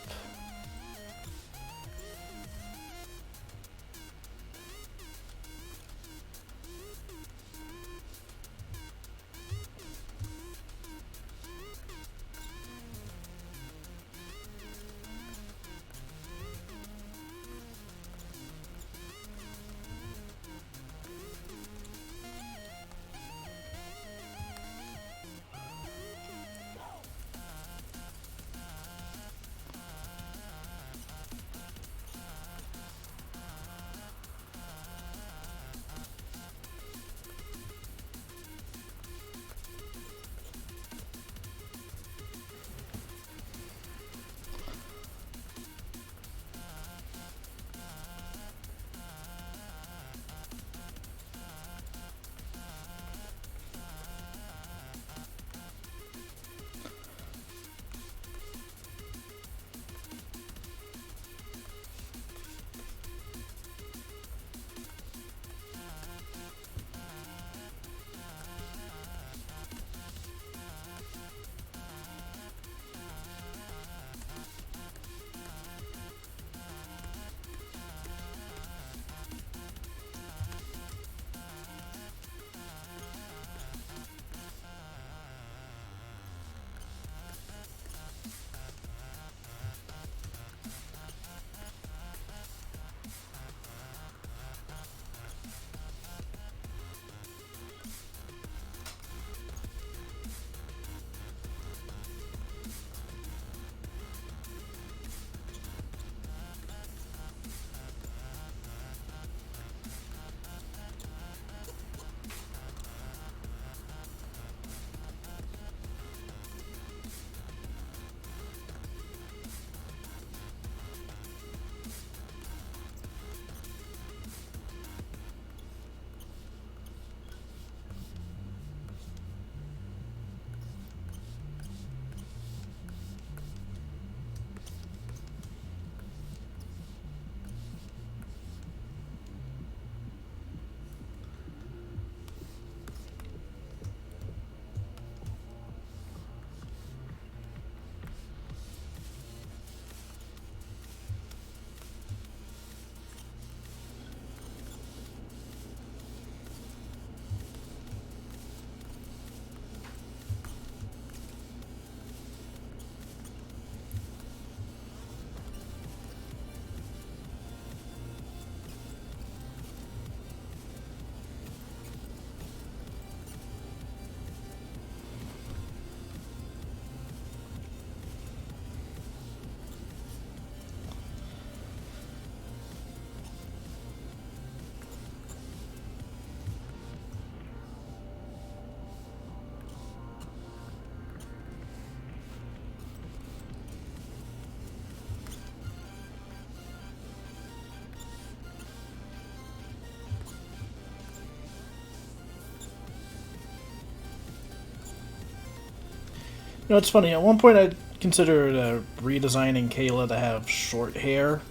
know, it's funny. At one point, I considered redesigning Kayla to have short hair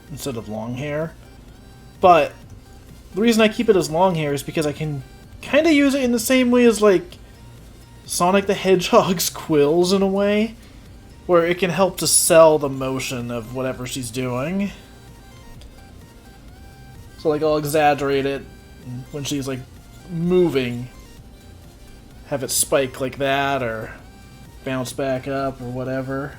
instead of long hair. But the reason I keep it as long hair is because I can kind of use it in the same way as, like, Sonic the Hedgehog's quills, in a way, where it can help to sell the motion of whatever she's doing. So, like, I'll exaggerate it when she's, like, moving. Have it spike like that, or bounce back up, or whatever.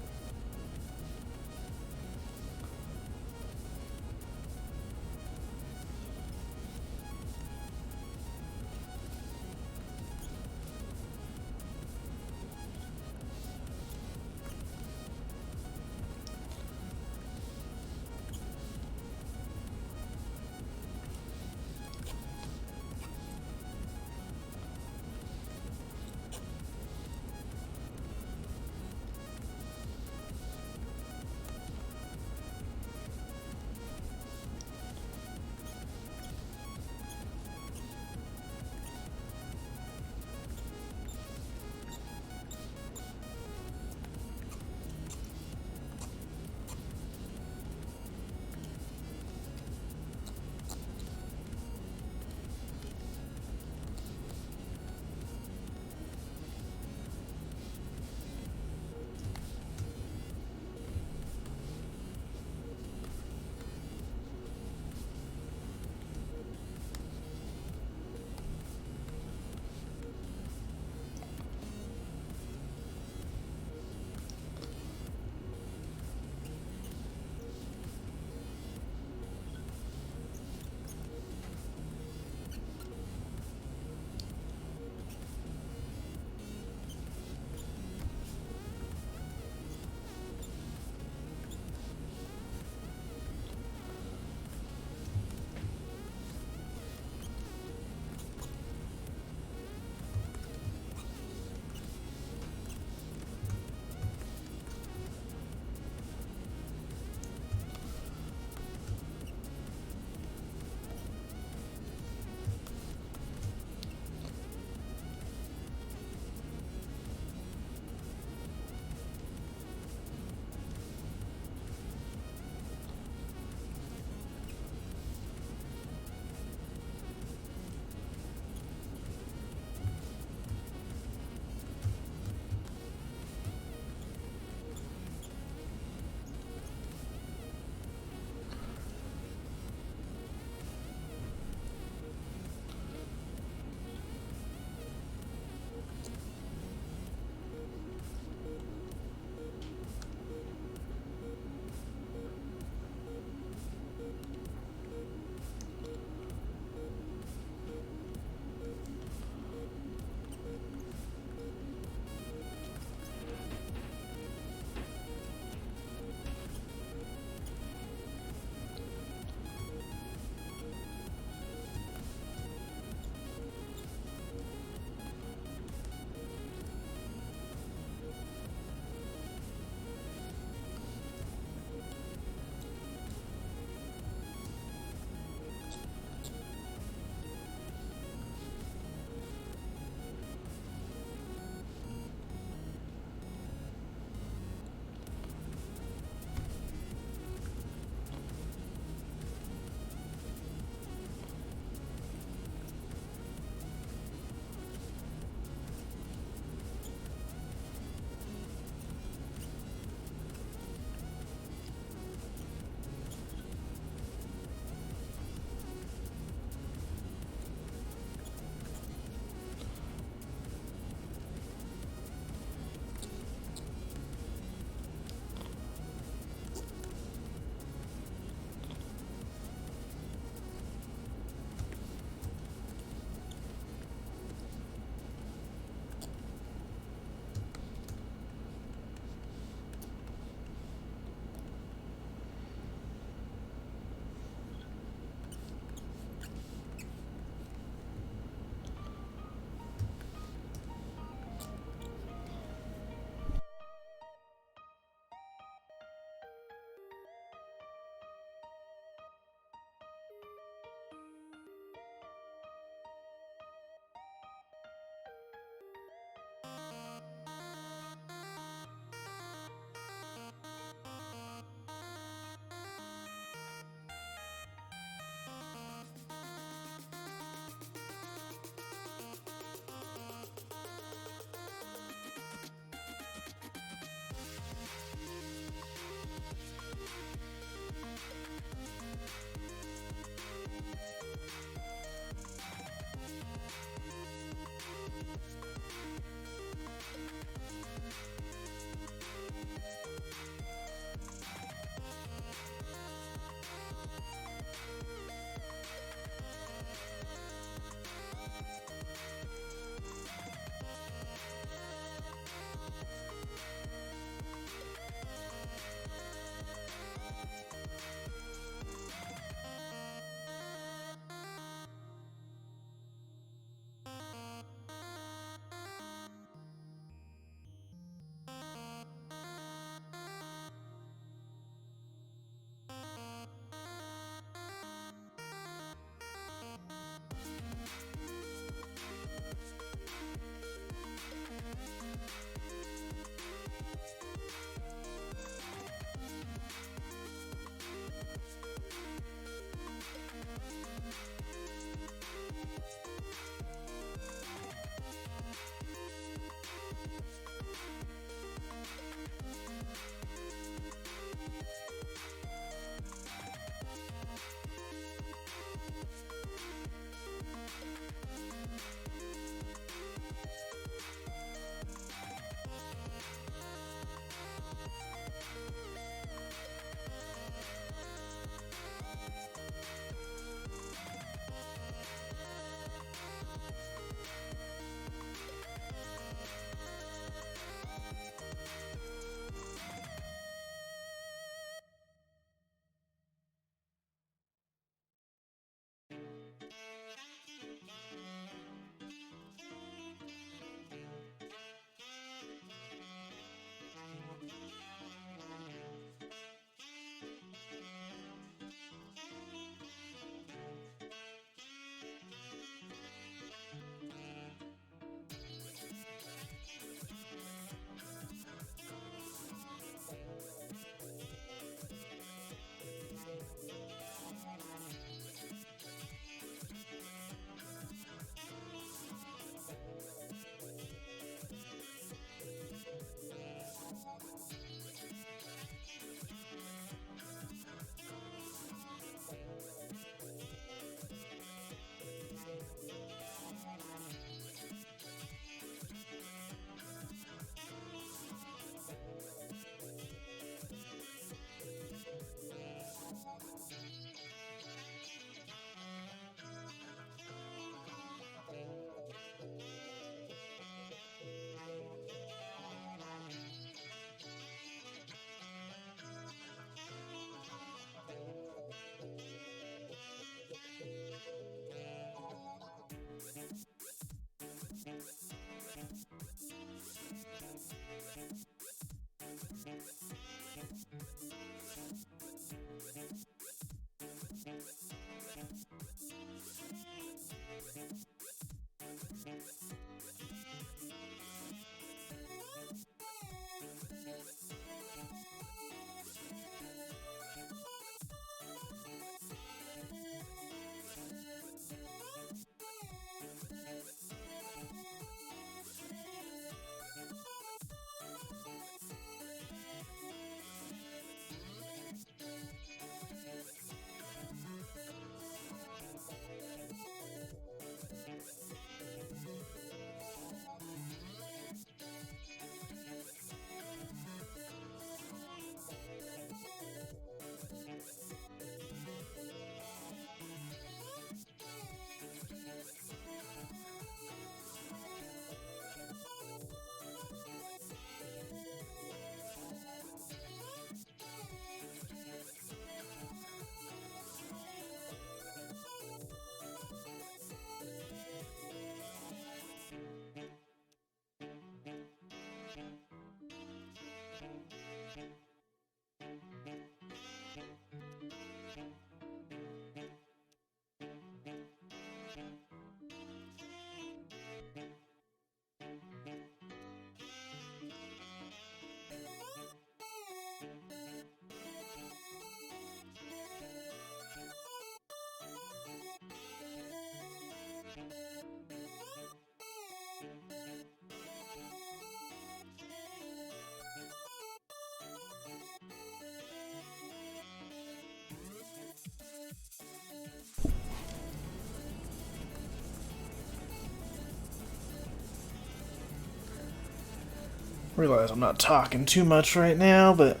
Realize I'm not talking too much right now, but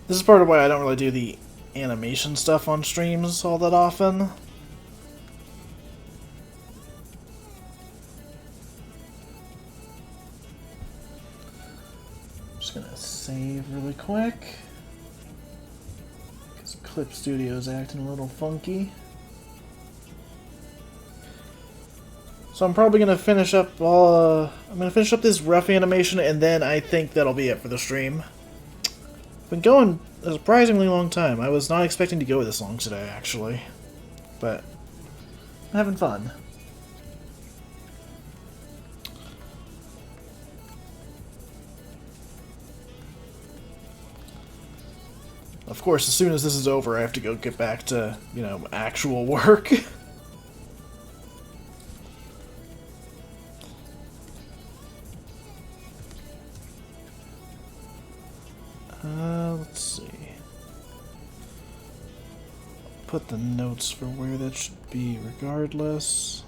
this is part of why I don't really do the animation stuff on streams all that often. Just gonna save really quick. Because Clip Studio's acting a little funky. So I'm probably gonna finish up I'm gonna finish up this rough animation, and then I think that'll be it for the stream. Been going a surprisingly long time. I was not expecting to go this long today, actually. But I'm having fun. Of course, as soon as this is over, I have to go get back to, you know, actual work. Let's see. Put the notes for where that should be regardless.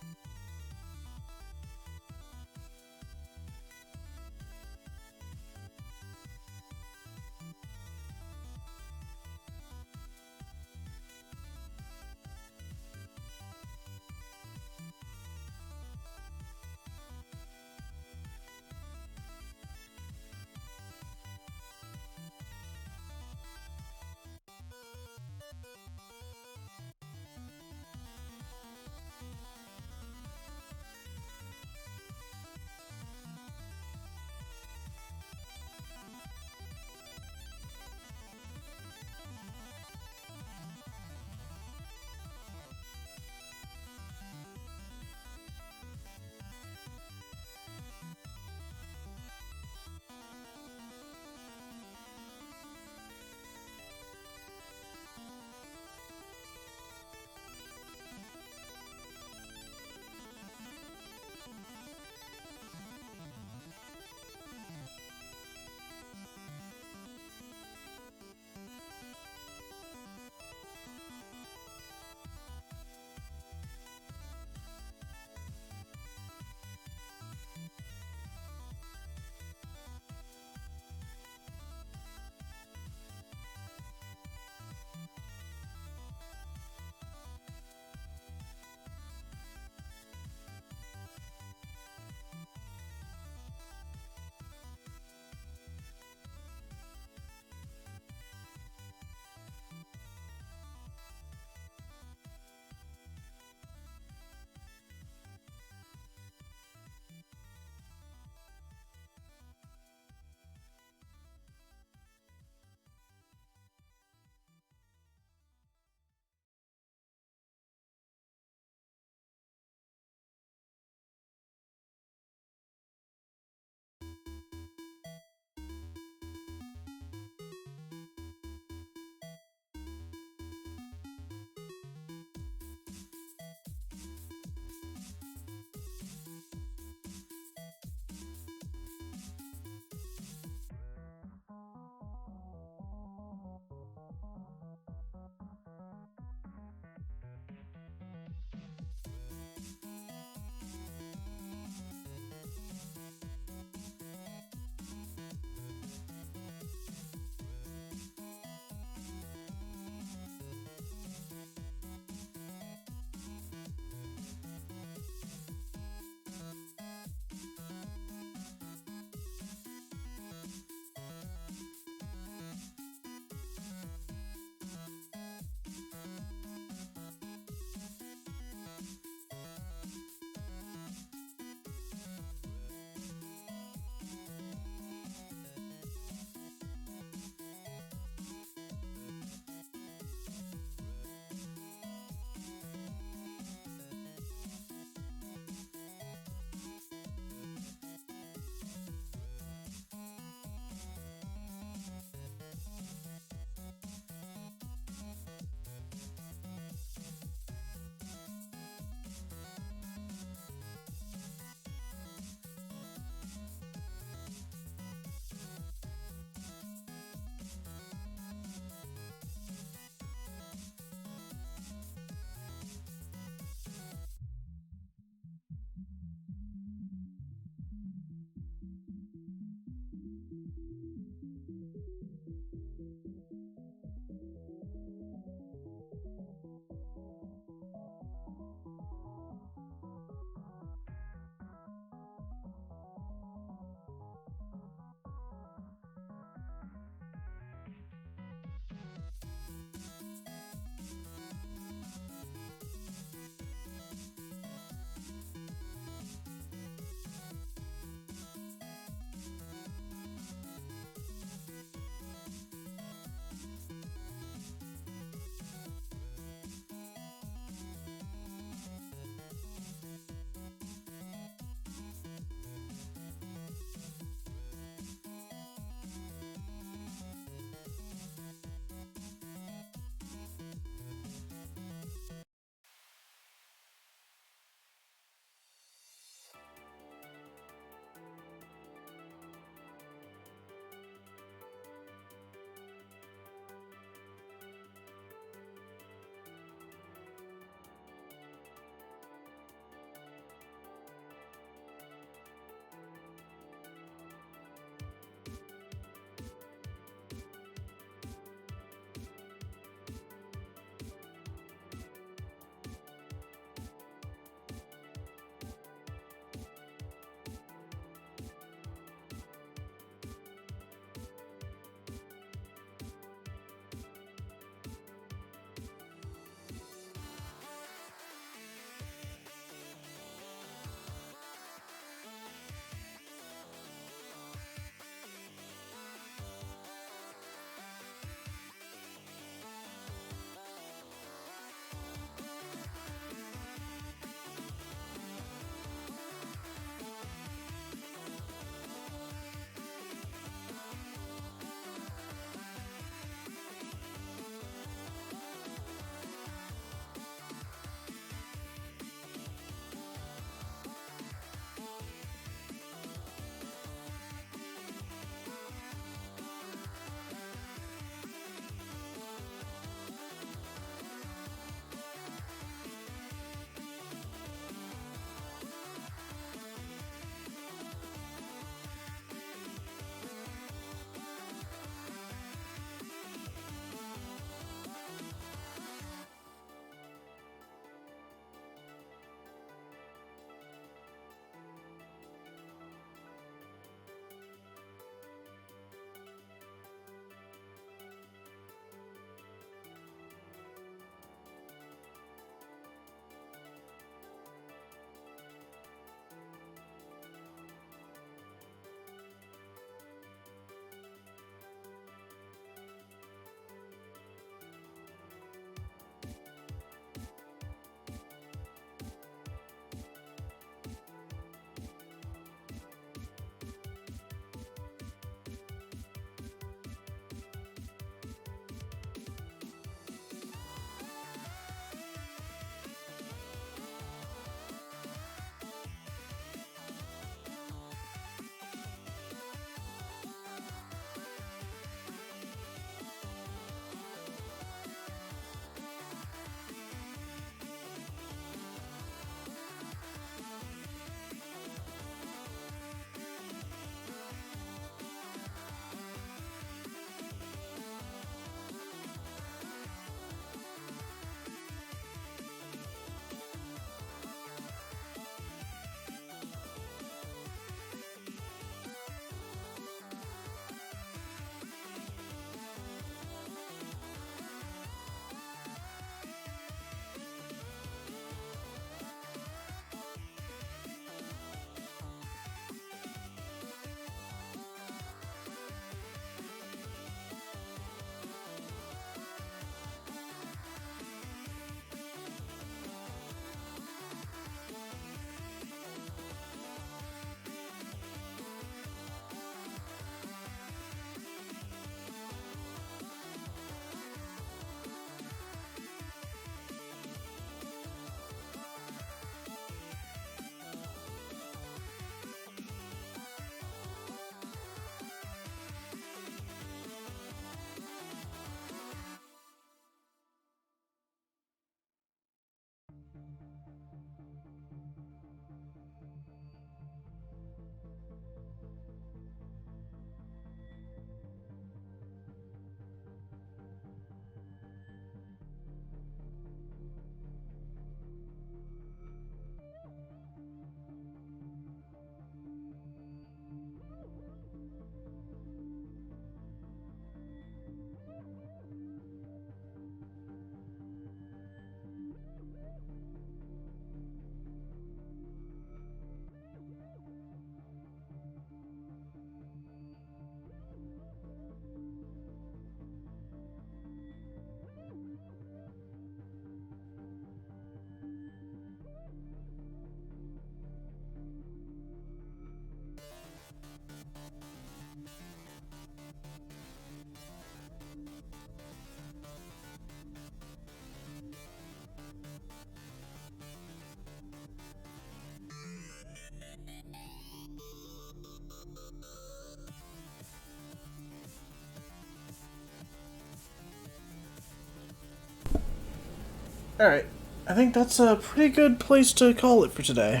Alright, I think that's a pretty good place to call it for today.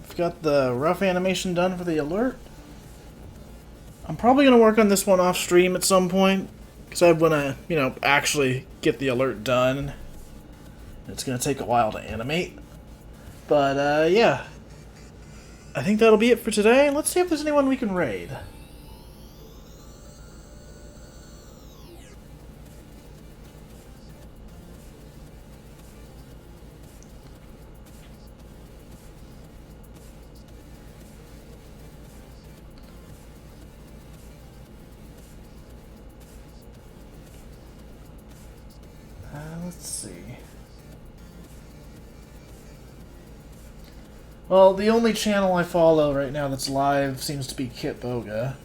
We've got the rough animation done for the alert. I'm probably going to work on this one off stream at some point, because I want to, actually get the alert done. It's going to take a while to animate. But, yeah. I think that'll be it for today. Let's see if there's anyone we can raid. Let's see. Well, the only channel I follow right now that's live seems to be Kit Boga.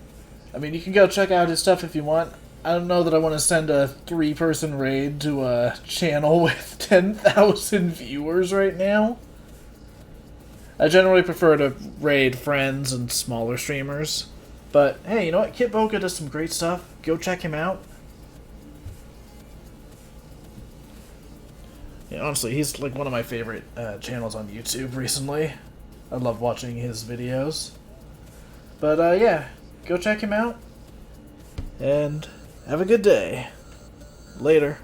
I mean, you can go check out his stuff if you want. I don't know that I want to send a 3-person raid to a channel with 10,000 viewers right now. I generally prefer to raid friends and smaller streamers. But, hey, you know what? Kit Boga does some great stuff. Go check him out. Yeah, honestly, he's like one of my favorite channels on YouTube recently. I love watching his videos. But yeah, go check him out. And have a good day. Later.